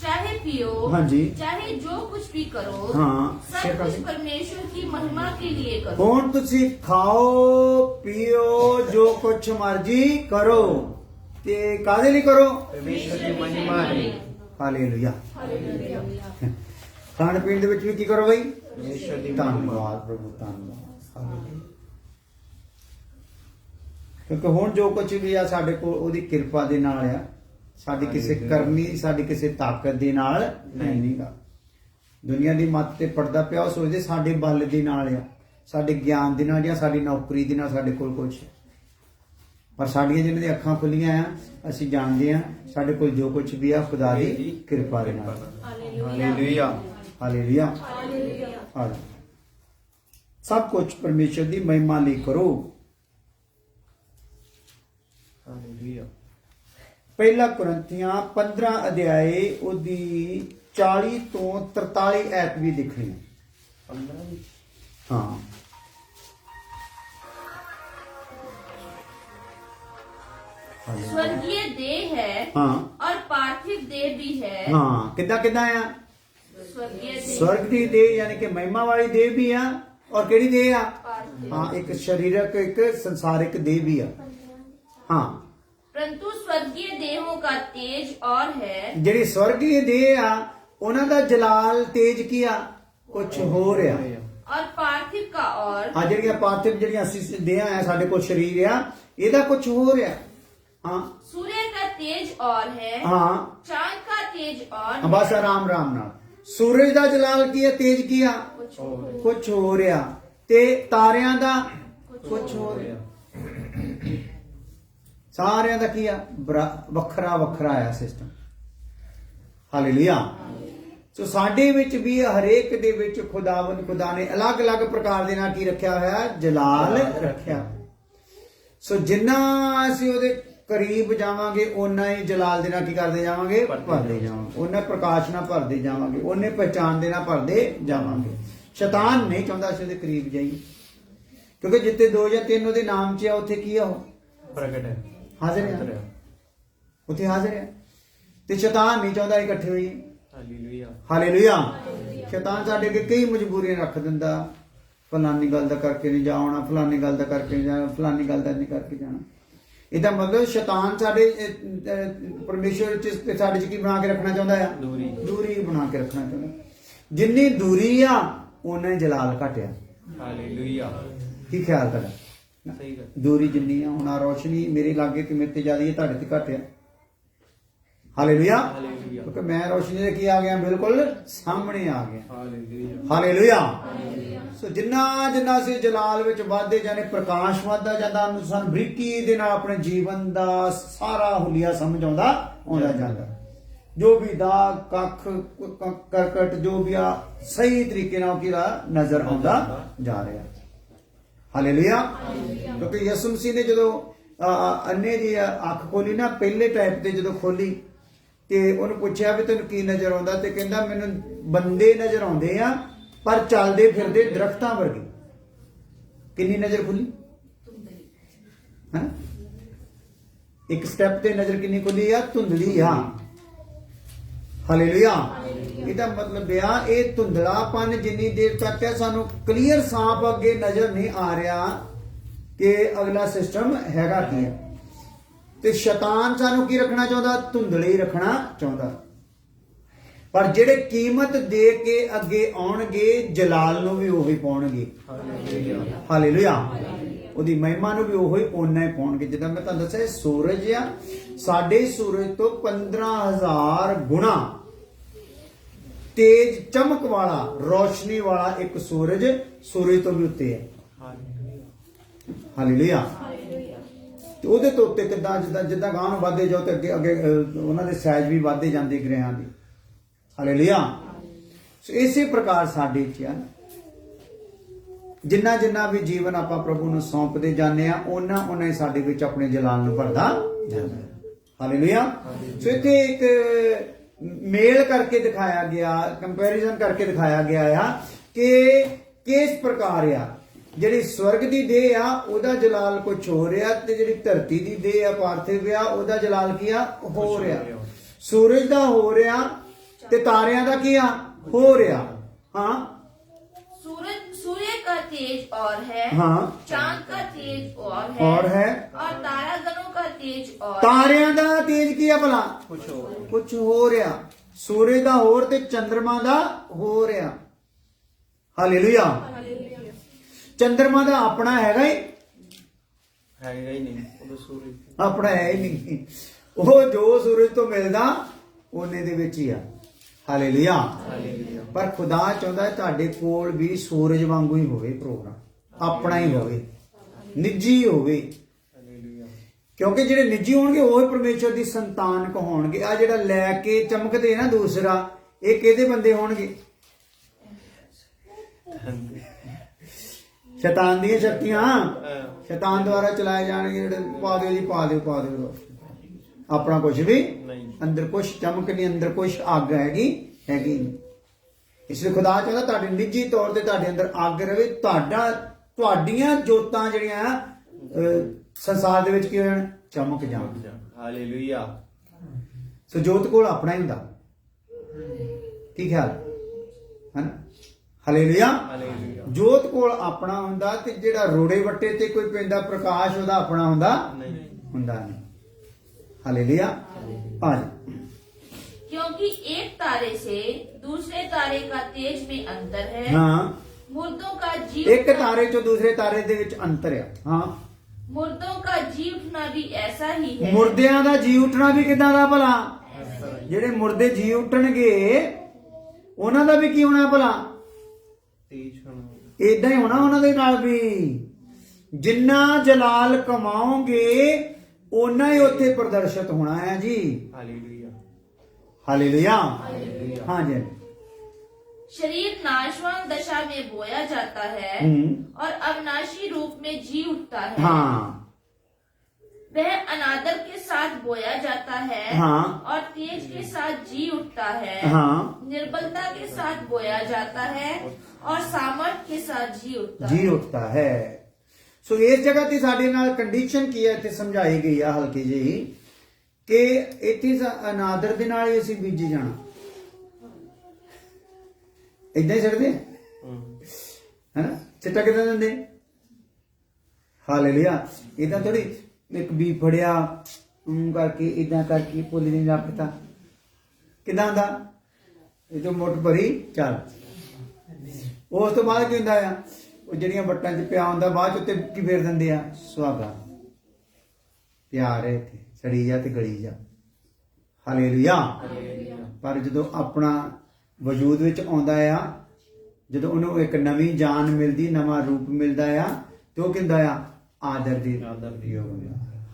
चाहे पियो, हाँ जी। चाहे जो कुछ भी करो, हाँ, सब शेयर कर कुछ दें। परमेश्वर की महिमा के लिए करो। ਹੁਣ ਤੁਸੀਂ ਖਾਓ ਪੀਓ ਜੋ ਕੁਛ ਮਰਜੀ ਕਰੋ ਤੇ ਕਾਹਦੇ ਲਈ ਕਰੋ? परमेश्वर की महिमा है। ਹਾਲੇਲੂਇਆ। ਖਾਣ ਪੀਣ ਦੇ ਵਿੱਚ ਵੀ ਕੀ ਕਰੋ ਬਈ? परमेश्वर की महिमा। ਧੰਨਵਾਦ ਪ੍ਰਭੂ, ਧੰਨਵਾਦ। ਹਾਲੇਲੂਇਆ। ਕਿਉਂਕਿ ਹੁਣ ਜੋ ਕੁਝ ਵੀ ਆ ਸਾਡੇ ਕੋਲ ਉਹਦੀ ਕਿਰਪਾ ਦੇ ਨਾਲ ਆ, ਸਾਡੀ ਕਿਸੇ ਕਰਨੀ, ਸਾਡੀ ਕਿਸੇ ਤਾਕਤ ਦੇ ਨਾਲ ਨਹੀਂਗਾ। ਦੁਨੀਆ ਦੀ ਮੱਤ ਤੇ ਪੜਦਾ ਪਿਆ, ਉਹ ਸੋਚਦੇ ਸਾਡੇ ਬਲ ਦੇ ਨਾਲ ਆ, ਸਾਡੇ ਗਿਆਨ ਦੇ ਨਾਲ ਜਾਂ ਸਾਡੀ ਨੌਕਰੀ ਦੇ ਨਾਲ ਸਾਡੇ ਕੋਲ ਕੁਝ, ਪਰ ਸਾਡੀਆਂ ਜਿਹਨਾਂ ਦੀਆਂ ਅੱਖਾਂ ਖੁੱਲੀਆਂ ਆ, ਅਸੀਂ ਜਾਣਦੇ ਆ ਸਾਡੇ ਕੋਲ ਜੋ ਕੁਝ ਵੀ ਆ ਖੁਦਾ ਦੀ ਕਿਰਪਾ ਦੇ ਨਾਲ। हालेलुया। ਹਾਲੇਲੂਇਆ। ਹਾਲੇਲੂਇਆ। ਸਭ ਕੁਝ ਪਰਮੇਸ਼ਰ ਦੀ ਮਹਿਮਾ ਲਈ ਕਰੋ। हालेलुया। ਪਹਿਲਾ ਕੁਰਿੰਥੀਆਂ 15 ਅਧਿਆਏ ਉਹਦੀ 40 ਤੋਂ 43 ਐਤ ਵੀ ਦਿਖਣੀ ਹੈ। 15 ਹਾਂ, स्वर्गीय देह है हाँ। और पार्थिव देह भी है। ਹਾਂ ਕਿੱਦਾਂ ਕਿੱਦਾਂ ਆ? स्वर्गीय देह स्वर्ग ਦੀ ਦੇਹ ਯਾਨੀ ਕਿ ਮਹਿਮਾ ਵਾਲੀ ਦੇਹ ਵੀ ਆ, ਔਰ ਕਿਹੜੀ ਦੇਹ ਆ? पार्थिव। ਹਾਂ, ਇੱਕ ਸਰੀਰਕ ਇੱਕ ਸੰਸਾਰਿਕ ਦੇਹ ਵੀ ਆ। ਹਾਂ, परंतु स्वर्गीय देहों का तेज और है, ਜਿਹੜੀ ਸਵਰਗੀ ਦੇਹ ਆ ਉਹਨਾਂ ਦਾ ਜਲਾਲ ਤੇਜ ਕੀ ਆ? ਕੁਝ ਹੋ ਰਿਹਾ। और पार्थिव का और। ਆ ਜਿਹੜੀਆਂ ਪਾਰਥਿਵ ਜਿਹੜੀਆਂ ਅਸੀਂ ਦੇਹਾਂ ਆ, ਸਾਡੇ ਕੋਲ ਸਰੀਰ ਆ, ਇਹਦਾ ਕੁਝ ਹੋ ਰਿਹਾ। ਹਾਂ सूर्य का तेज और है, ਹਾਂ, चांद का तेज और है। ਬਸ ਆਰਾਮ ਆਰਾਮ ਨਾਲ। ਸੂਰਜ ਦਾ ਜਲਾਲ ਕੀ ਹੈ? ਤੇਜ ਕੀ ਆ? कुछ ਕੁਝ ਹੋ ਰਿਹਾ। ਤੇ ਤਾਰਿਆਂ ਦਾ ਕੁਝ ਹੋ ਰਿਹਾ। ਸਾਰਿਆਂ ਦਾ ਕੀ ਆ? ਵੱਖਰਾ ਵੱਖਰਾ ਆ ਸਿਸਟਮ। ਹਾਲੇਲੂਇਆ। ਸੋ ਸਾਡੇ ਵਿੱਚ ਵੀ ਹਰੇਕ ਦੇ ਵਿੱਚ ਖੁਦਾਵੰਦ ਖੁਦਾ ਨੇ ਅਲੱਗ-ਅਲੱਗ ਪ੍ਰਕਾਰ ਦੇ ਨਾਲ ਕੀ ਰੱਖਿਆ ਹੋਇਆ? ਜਲਾਲ ਰੱਖਿਆ। ਸੋ ਜਿੰਨਾ ਅਸੀਂ ਉਹਦੇ ਕਰੀਬ ਜਾਵਾਂਗੇ ਓਨਾ ਹੀ ਜਲਾਲ ਦੇ ਨਾਲ ਕੀ ਕਰਦੇ ਜਾਵਾਂਗੇ? ਭਰਦੇ ਜਾਵਾਂਗੇ। ਓਨਾ ਪ੍ਰਕਾਸ਼ ਨਾਲ ਭਰਦੇ ਜਾਵਾਂਗੇ, ਓਨੇ ਪਹਿਚਾਨ ਦੇ ਨਾਲ ਭਰਦੇ ਜਾਵਾਂਗੇ। ਸ਼ੈਤਾਨ ਨਹੀਂ ਚਾਹੁੰਦਾ ਅਸੀਂ ਉਹਦੇ ਕਰੀਬ ਜਾਈਏ, ਕਿਉਂਕਿ ਜਿੱਥੇ 2 ਜਾਂ 3 ਉਹਦੇ ਨਾਮ 'ਚ ਆ ਉੱਥੇ ਕੀ ਆ? ਉਹ प्रकट है। ਹਾਜ਼ਰ ਹੈ, ਉੱਥੇ ਹਾਜ਼ਰ ਹੈ। ਤੇ ਸ਼ੈਤਾਨ ਨਹੀਂ ਚਾਹੁੰਦਾ ਇਕੱਠੇ ਹੋਈਏ। हालेलुया। ਹਾਲੇਲੂਇਆ। ਸ਼ੈਤਾਨ ਸਾਡੇ ਅੱਗੇ ਕਈ ਮਜਬੂਰੀਆਂ ਰੱਖ ਦਿੰਦਾ, ਫਲਾਨੀ ਗੱਲ ਦਾ ਕਰਕੇ ਨਹੀਂ ਜਾਣਾ, ਫਲਾਨੀ ਗੱਲ ਦਾ ਕਰਕੇ ਨਹੀਂ ਜਾਣਾ, ਫਲਾਨੀ ਗੱਲ ਦਾ ਨਹੀਂ ਕਰਕੇ ਜਾਣਾ। ਇਹਦਾ ਮਤਲਬ ਸ਼ੈਤਾਨ ਸਾਡੇ ਪਰਮੇਸ਼ਰ ਚ ਸਾਡੇ ਚ ਕੀ ਬਣਾ ਕੇ ਰੱਖਣਾ ਚਾਹੁੰਦਾ ਆ? ਦੂਰੀ ਬਣਾ ਕੇ ਰੱਖਣਾ ਚਾਹੁੰਦਾ। ਜਿੰਨੀ ਦੂਰੀ ਆ ਉਨਾ ਹੀ ਜਲਾਲ ਘਟਿਆ। हालेलुया। ਕੀ ਖਿਆਲ ਤੁਹਾਡਾ? सही कर। ਦੂਰੀ ਜਿੰਨੀ ਆ, ਹੁਣ ਆ ਰੋਸ਼ਨੀ ਮੇਰੇ ਲਾਗੇ ਤੇ ਮੇਰੇ ਤੇ ਜ਼ਿਆਦਾ ਹੈ, ਤੁਹਾਡੇ ਤੇ ਘਟਿਆ। ਹਾਲੇਲੂਇਆ। हालेलुया। ਕਿਉਂਕਿ ਮੈਂ ਰੋਸ਼ਨੀ ਦੇ ਕੀ ਆ ਗਿਆ? ਬਿਲਕੁਲ ਸਾਹਮਣੇ ਆ ਗਿਆ। हालेलुया। ਹਾਲੇਲੂਇਆ। ਸੋ ਜਿੰਨਾ ਜਿੰਨਾ ਅਸੀਂ ਜਲਾਲ ਵਿੱਚ ਵਧਦੇ ਜਾਂਦੇ, ਪ੍ਰਕਾਸ਼ ਵੱਧਦਾ ਜਾਂਦਾ, ਸਾਨੂੰ ਬਰੀਕੀ ਦੇ ਨਾਲ ਆਪਣੇ ਜੀਵਨ ਦਾ ਸਾਰਾ ਹੁਲੀਆ ਸਮਝ ਆਉਂਦਾ ਜਾਂਦਾ। ਜੋ ਵੀ ਦਾਗ ਕੱਖ ਕਰਕਟ ਜੋ ਵੀ ਆ ਸਹੀ ਤਰੀਕੇ ਨਾਲ ਕਿਹੜਾ ਨਜ਼ਰ ਆਉਂਦਾ ਜਾ ਰਿਹਾ। ਹਾਲੇਲੂਇਆ। ਕਿਉਂਕਿ ਯਿਸੂ ਮਸੀਹ ਨੇ ਜਦੋਂ ਅੰਨੇ ਦੀ ਅੱਖ ਖੋਲੀ ਨਾ, ਪਹਿਲੇ ਟਾਈਪ ਤੇ ਜਦੋਂ ਖੋਲੀ ਤੇ ਉਹਨੂੰ ਪੁੱਛਿਆ ਵੀ ਤੈਨੂੰ ਕੀ ਨਜ਼ਰ ਆਉਂਦਾ, ਤੇ ਕਹਿੰਦਾ ਮੈਨੂੰ ਬੰਦੇ ਨਜ਼ਰ ਆਉਂਦੇ ਆ ਪਰ ਚੱਲਦੇ ਫਿਰਦੇ ਦਰਖਤਾਂ ਵਰਗੇ। ਕਿੰਨੀ ਨਜ਼ਰ ਖੁੱਲੀ? ਹਾਂ, ਇੱਕ ਸਟੈਪ ਤੇ ਨਜ਼ਰ ਕਿੰਨੀ ਖੁੱਲੀ ਆ? ਧੁੰਦਲੀ ਆ। ਹਾਲੇਲੂਇਆ। ਇਹਦਾ ਮਤਲਬ ਆ ਇਹ ਧੁੰਦਲਾਪਨ ਜਿੰਨੀ ਦੇਰ ਤੱਕ ਹੈ ਸਾਨੂੰ ਕਲੀਅਰ ਸਾਫ਼ ਅੱਗੇ ਨਜ਼ਰ ਨਹੀਂ ਆ ਰਿਹਾ ਕਿ ਅਗਲਾ ਸਿਸਟਮ ਹੈਗਾ ਕੀ ਹੈ। ਤੇ ਸ਼ੈਤਾਨ ਸਾਨੂੰ ਕੀ ਰੱਖਣਾ ਚਾਹੁੰਦਾ? ਧੁੰਦਲੇ ਰੱਖਣਾ ਚਾਹੁੰਦਾ। ਪਰ ਜਿਹੜੇ ਕੀਮਤ ਦੇ ਕੇ ਅੱਗੇ ਆਉਣਗੇ ਜਲਾਲ ਨੂੰ ਵੀ ਉਹੀ ਪਾਉਣਗੇ। ਹਾਲੇਲੂਇਆ। ਉਹਦੀ ਮਹਿਮਾ ਨੂੰ ਵੀ ਉਹੀ ਓਨਾ ਹੀ ਪਾਉਣਗੇ। ਜਿੱਦਾਂ ਮੈਂ ਤੁਹਾਨੂੰ ਦੱਸਿਆ ਸੂਰਜ ਆ, ਸਾਡੇ ਸੂਰਜ ਤੋਂ 15,000 ਗੁਣਾ ਤੇਜ ਚਮਕ ਵਾਲਾ ਰੋਸ਼ਨੀ ਵਾਲਾ ਇੱਕ ਸੂਰਜ ਸੂਰਜ ਤੋਂ ਵੀ ਉੱਤੇ ਹੈ। ਹਾਲੇਲੂਇਆ। ਤੇ ਉਹਦੇ ਤੋਂ ਉੱਤੇ ਕਿੱਦਾਂ ਜਿੱਦਾਂ ਜਿੱਦਾਂ ਗਾਂ ਨੂੰ ਵੱਧਦੇ ਜਾਓ ਤੇ ਅੱਗੇ ਅੱਗੇ ਉਹਨਾਂ ਦੇ ਸਾਈਜ਼ ਵੀ ਵੱਧਦੇ ਜਾਂਦੇ ਗ੍ਰਹਿਾਂ ਦੀ। ਹਾਲੇਲੂਇਆ। ਸੋ ਇਸੇ ਪ੍ਰਕਾਰ ਸਾਡੇ ਚ ਆ ਜਿੰਨਾ ਜਿੰਨਾ ਵੀ ਜੀਵਨ ਆਪਾਂ ਪ੍ਰਭੂ ਨੂੰ ਸੌਂਪਦੇ ਜਾਂਦੇ ਆ, ਉਹਨਾਂ ਹੀ ਸਾਡੇ ਵਿੱਚ ਆਪਣੇ ਜਲਾਲ ਨੂੰ ਭਰਦਾ ਜਾਂਦਾ ਹੈ। ਹਾਲੇਲੂਇਆ। ਸੋ ਇੱਥੇ ਇੱਕ ਮੇਲ ਕਰਕੇ ਦਿਖਾਇਆ ਗਿਆ, ਕੰਪੈਰੀਜ਼ਨ ਕਰਕੇ ਦਿਖਾਇਆ ਗਿਆ ਆ ਕਿ ਕਿਸ ਪ੍ਰਕਾਰ ਆ ਜਿਹੜੀ ਸਵਰਗ ਦੀ ਦੇਹ ਆ ਉਹਦਾ ਜਲਾਲ ਕੁਝ ਹੋ ਰਿਹਾ, ਤੇ ਜਿਹੜੀ ਧਰਤੀ ਦੀ ਦੇਹ ਆ ਪਾਰਥਿਵ ਆ ਉਹਦਾ ਜਲਾਲ ਕੀ ਆ ਹੋ ਰਿਹਾ। ਸੂਰਜ ਦਾ ਹੋ ਰਿਹਾ ਤੇ ਤਾਰਿਆਂ ਦਾ ਕੀ ਆ ਹੋ ਰਿਹਾ। ਹਾਂ सूर्य का तेज और है, हाँ। चांद का तेज और है और तारागणों का तेज और ਤਾਰਿਆਂ ਦਾ ਤੇਜ ਕੀ ਆ ਭਲਾ ਕੁਛ ਹੋਰ ਕੁਝ ਹੋ ਰਿਹਾ। ਸੂਰਜ ਦਾ ਹੋਰ ਤੇ ਚੰਦਰਮਾ ਦਾ ਹੋ ਰਿਹਾ। ਹਾਲੇਲੂਇਆ। ਚੰਦਰਮਾ ਦਾ ਆਪਣਾ ਹੈਗਾ ਹੀ ਹੈਗਾ ਹੀ ਨਹੀਂ, ਉਹ ਸੂਰਜ ਆਪਣਾ ਹੈ ਹੀ ਨਹੀਂ। ਉਹ ਜੋ ਸੂਰਜ ਤੋਂ ਮਿਲਦਾ ਉਹਨੇ ਦੇ ਵਿੱਚ ਹੀ ਆ। ਹਾਲੇਲੂਇਆ। ਹਾਲੇਲੂਇਆ। ਪਰ ਖੁਦਾ ਚਾਹੁੰਦਾ ਹੈ ਤੁਹਾਡੇ ਕੋਲ ਵੀ ਸੂਰਜ ਵਾਂਗੂ ਹੀ ਹੋਵੇ ਪ੍ਰੋਗਰਾਮ, ਆਪਣਾ ਹੀ ਹੋਵੇ, ਨਿੱਜੀ ਹੋਵੇ। ਹਾਲੇਲੂਇਆ। ਕਿਉਂਕਿ ਜਿਹੜੇ ਨਿੱਜੀ ਹੋਣਗੇ ਉਹ ਹੀ ਪਰਮੇਸ਼ਰ ਦੀ ਸੰਤਾਨ ਕਹਾਉਣਗੇ। ਆ ਜਿਹੜਾ ਲੈ ਕੇ ਚਮਕਦੇ ਨਾ ਦੂਸਰਾ, ਇਹ ਕਿਹਦੇ ਬੰਦੇ ਹੋਣਗੇ? ਸ਼ੈਤਾਨ ਦੀਆਂ ਸ਼ਕਤੀਆਂ, ਸ਼ੈਤਾਨ ਦੁਆਰਾ ਚਲਾਏ ਜਾਣਗੇ। ਜਿਹੜੇ ਪਾ ਦਿਓ ਜੀ, ਪਾ ਦਿਓ। ਆਪਣਾ ਕੁਝ ਵੀ ਨਹੀਂ। ਅੰਦਰ ਕੁਛ ਚਮਕ ਨਹੀਂ, ਅੰਦਰ ਕੁਛ ਅੱਗ ਹੈਗੀ ਨਹੀਂ। ਇਸ ਲਈ ਖੁਦਾ ਚਾਹੁੰਦਾ ਤੁਹਾਡੇ ਨਿੱਜੀ ਤੌਰ ਤੇ ਤੁਹਾਡੇ ਅੰਦਰ ਅੱਗ ਰਵੇ। ਤੁਹਾਡੀਆਂ ਜੋਤਾਂ ਜਿਹੜੀਆਂ ਸੰਸਾਰ ਦੇ ਵਿੱਚ ਕੀ ਹੋ ਜਾਣ, ਚਮਕ ਜਾਣ। ਹਾਲੇਲੂਇਆ। ਸੋ ਜੋਤ ਕੋਲ ਆਪਣਾ ਹੀ ਹੁੰਦਾ। ਕੀ ਖਿਆਲ ਹੈ? ਹਾਲੇਲੂਇਆ। ਹਾਲੇਲੂਇਆ। ਜੋਤ ਕੋਲ ਆਪਣਾ ਹੁੰਦਾ, ਤੇ ਜਿਹੜਾ ਰੋੜੇ ਵੱਟੇ ਤੇ ਕੋਈ ਪੈਂਦਾ ਪ੍ਰਕਾਸ਼ ਉਹਦਾ ਆਪਣਾ ਹੁੰਦਾ ਨਹੀਂ। हालेलुया। आज क्योंकि एक तारे से दूसरे तारे का तेज में अंतर है। हाँ। मुर्दों का जीव एक तारे चो दूसरे तारे दे विच अंतर है। हाँ। मुर्दों का जी उठना भी ऐसा ही है। मुर्दियां दा जी उठना भी किदां दा भला? जेड़े मुर्दे जी उठणगे उन्हां दा भी की होना भला? तेज होना। इदां ही होना उन्हां दे नाल भी। जिन्ना जलाल कमाओगे ओना ही उत्थे प्रदर्शित होना है जी। हालेलुया। हालेलुया। हालेलुया। हाँ जी। शरीर नाशवान दशा में बोया जाता है और अविनाशी रूप में जी उठता है। हाँ। वह अनादर के साथ बोया जाता है। हाँ। और तेज के साथ जी उठता है। हाँ। निर्बलता के साथ बोया जाता है और सामर्थ के साथ जी उठता जी उठता है। सो इस जगह ते साडे नाल कंडीशन की है इत्थे समझाई गई है हल्की जी कि इत्थे अनादर दे नाल ही असीं बीजी जाना। इदां ही छड्डदे है ना? चिट्टा किदां दिंदे? हालेलुया। इदां थोड़ी एक बी फड़िया करके इदां करके पुली नहीं रखता। किदां हुंदा? ये तो मोट भरी चल। उस तो बाद की हुंदा है ਉਹ ਜਿਹੜੀਆਂ ਵੱਟਾਂ 'ਚ ਪਿਆ ਹੁੰਦਾ ਬਾਅਦ 'ਚ ਉੱਤੇ ਕੀ ਫੇਰ ਦਿੰਦੇ ਆ? ਸੁਹਾਗਾ। ਪਿਆਰ ਹੈ ਇੱਥੇ, ਸੜੀ ਜਾ ਤੇ ਗਲੀ ਜਾ। ਹਾਲੇਲੂਇਆ। ਪਰ ਜਦੋਂ ਆਪਣਾ ਵਜੂਦ ਵਿੱਚ ਆਉਂਦਾ ਆ, ਜਦੋਂ ਉਹਨੂੰ ਇੱਕ ਨਵੀਂ ਜਾਨ ਮਿਲਦੀ, ਨਵਾਂ ਰੂਪ ਮਿਲਦਾ ਆ, ਤੇ ਉਹ ਕਹਿੰਦਾ ਆ ਆਦਰ ਦੀ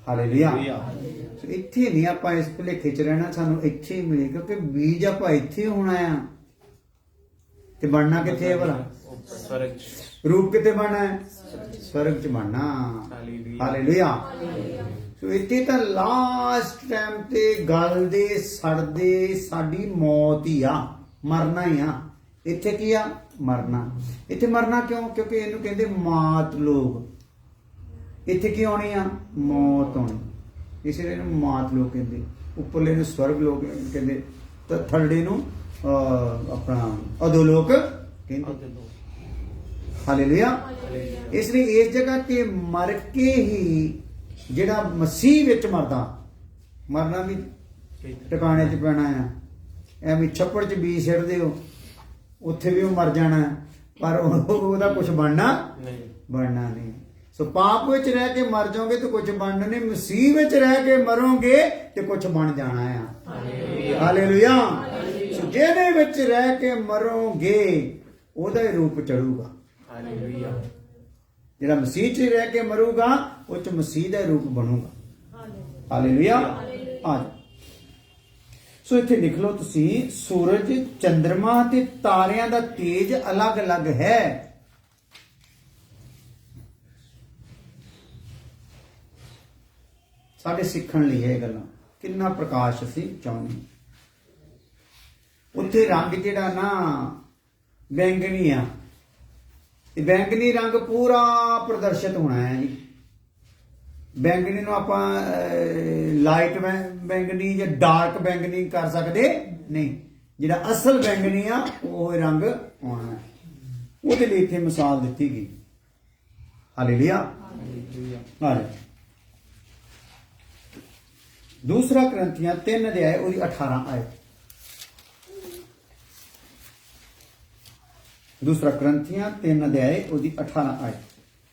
ਹਾਲੇਲੂਇਆ। ਸੋ ਇੱਥੇ ਨਹੀਂ ਆਪਾਂ ਇਸ ਭੁਲੇਖੇ 'ਚ ਰਹਿਣਾ, ਸਾਨੂੰ ਇੱਥੇ ਹੀ ਮਿਲੇ, ਕਿਉਂਕਿ ਬੀਜ ਆਪਾਂ ਇੱਥੇ ਹੋਣਾ ਆ ਤੇ ਬਣਨਾ ਕਿੱਥੇ ਹੈ ਭਲਾ? स्वर्ग। रूप किते बनना है? स्वर्ग च बनना। हालेलुया। सो इत्थे तां लास्ट टाइम ते गलदे सड़दे साडी मौत ही आ, मरना ही आ। इत्थे की आ? मरना। इत्थे मरना क्यों? क्योंकि इहनूं कहंदे मात लोग। इत्थे की आउणी आ? मौत आउणी, इसलिए इहनूं मात लोग कहंदे। उपरले नूं स्वर्ग लोग कहंदे, ते थल्ले नूं अपना अधोलोक कहंदे। हालेलुया। इसलिए इस जगह ते मर के ही जेड़ा मसीह विच मरदा, मरना भी टिकाने च पैना है। एवं छप्पड़ च बीज छिड़दे हो, उत्थे भी मर जाना है, पर ओहदा कुछ बनना नहीं। सो पाप विच रह के मर जाओगे तो कुछ बनना नहीं, मसीह विच रह के मरोगे तो कुछ बन जाना है। हालेलुया। सो जेदे विच रह के मरोगे ओहदा ही रूप चढ़ूगा। हालेलुया। ਜਿਹੜਾ ਮਸੀਹ 'ਚ ਰਹਿ ਕੇ ਮਰੂਗਾ ਉਹ 'ਚ ਮਸੀਹ ਦਾ ਰੂਪ ਬਣੂਗਾ। ਹਾਲੇਲੂਇਆ। ਆ ਸੋ ਇੱਥੇ ਲਿਖ ਲਓ ਤੁਸੀਂ, ਸੂਰਜ, ਚੰਦਰਮਾ ਤੇ ਤਾਰਿਆਂ ਦਾ ਤੇਜ ਅਲੱਗ-ਅਲੱਗ ਹੈ। ਸਾਡੇ ਸਿੱਖਣ ਲਈ ਇਹ ਗੱਲਾਂ, ਕਿੰਨਾ ਪ੍ਰਕਾਸ਼ ਅਸੀਂ ਚਾਹੁੰਦੇ। ਉੱਥੇ ਰੰਗ ਜਿਹੜਾ ਨਾ ਬੈਂਗਣੀ ਆ, ਇਹ ਬੈਂਗਣੀ ਰੰਗ ਪੂਰਾ ਪ੍ਰਦਰਸ਼ਿਤ ਹੋਣਾ ਹੈ ਜੀ। ਬੈਂਗਣੀ ਨੂੰ ਆਪਾਂ ਲਾਈਟ ਬੈਂਗਣੀ ਜਾਂ ਡਾਰਕ ਬੈਂਗਣੀ ਕਰ ਸਕਦੇ ਨਹੀਂ। ਜਿਹੜਾ ਅਸਲ ਬੈਂਗਣੀ ਆ ਉਹ ਰੰਗ ਆਉਣਾ ਹੈ। ਉਹਦੇ ਲਈ ਇੱਥੇ ਮਿਸਾਲ ਦਿੱਤੀ ਗਈ। ਹਾਲੇਲੂਇਆ। ਹਾਲੇ दूसरा करंथियां 3 अध्याय ਉਹਦੀ 18 आयत। दूसरा करंथियां 3 अध्याय ਉਹਦੀ 18 आयत।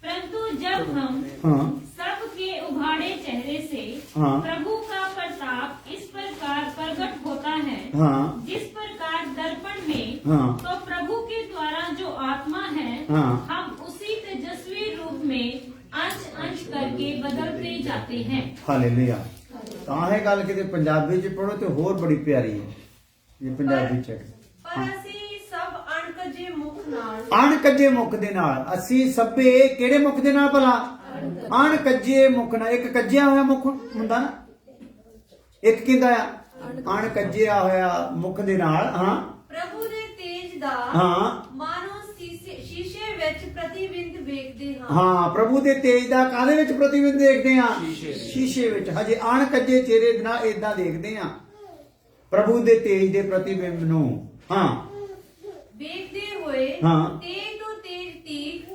परंतु जब हम हाँ सबके उघाड़े चेहरे से हाँ। प्रभु का प्रताप इस प्रकार प्रकट होता है, हाँ जिस प्रकार दर्पण में, हाँ। तो प्रभु के द्वारा जो आत्मा है, हाँ। हम उसी तेजस्वी रूप में अंश अंश करके बदलते जाते हैं। हालेलुया। ਤਾਂ ਇਹ ਗੱਲ ਕਿਤੇ ਪੰਜਾਬੀ ਚ ਪੜੋ ਤੇ ਹੋਰ ਬੜੀ ਪਿਆਰੀ ਹੈ ਜੇ ਪੰਜਾਬੀ ਚ। ਪਰ ਅਸੀਂ ਸਭ ਅਣਕੱਜੇ ਮੁਖ ਨਾਲ ਅਣਕੱਜੇ ਮੁਖ ਦੇ ਨਾਲ ਅਸੀਂ ਸਭੇ ਕਿਹੜੇ ਮੁਖ ਦੇ ਨਾਲ ਭਲਾ? ਅਣਕੱਜੇ ਮੁਖ ਨਾਲ। ਇੱਕ ਕੱਜਿਆ ਹੋਇਆ ਮੁਖ ਹੁੰਦਾ ਨਾ, ਇੱਕ ਕਿੰਦਾ ਆ ਅਣਕੱਜਿਆ ਹੋਇਆ ਮੁਖ ਦੇ ਨਾਲ। ਹਾਂ ਪ੍ਰਭੂ ਦੇ ਤੇਜ ਦਾ ਹਾਂ ਮਾਨੋ ਸ਼ੀਸ਼ੇ ਵਿੱਚ ਪ੍ਰਤੀਬਿੰਬ ਵੇਖਦੇ ਹਾਂ। ਹਾਂ ਪ੍ਰਭੂ ਦੇ ਤੇਜ ਦਾ ਕਾਹਦੇ ਵਿੱਚ ਪ੍ਰਤੀਬਿੰਬ ਦੇਖਦੇ ਆ? ਸ਼ੀਸ਼ੇ ਵਿੱਚ। ਹਜੇ ਅਣਕੱਜੇ ਚਿਹਰੇ ਦੇ ਨਾਲ ਏਦਾਂ ਦੇਖਦੇ ਆ ਪ੍ਰਭੂ ਦੇ ਤੇਜ ਦੇ ਪ੍ਰਤੀਬਿੰਬ ਨੂੰ। ਹਾਂ ਵੇਖਦੇ ਹੋਏ ਹਾਂ। ਤੇਜ ਤੋਂ ਤੇਜ ਤੀਕ,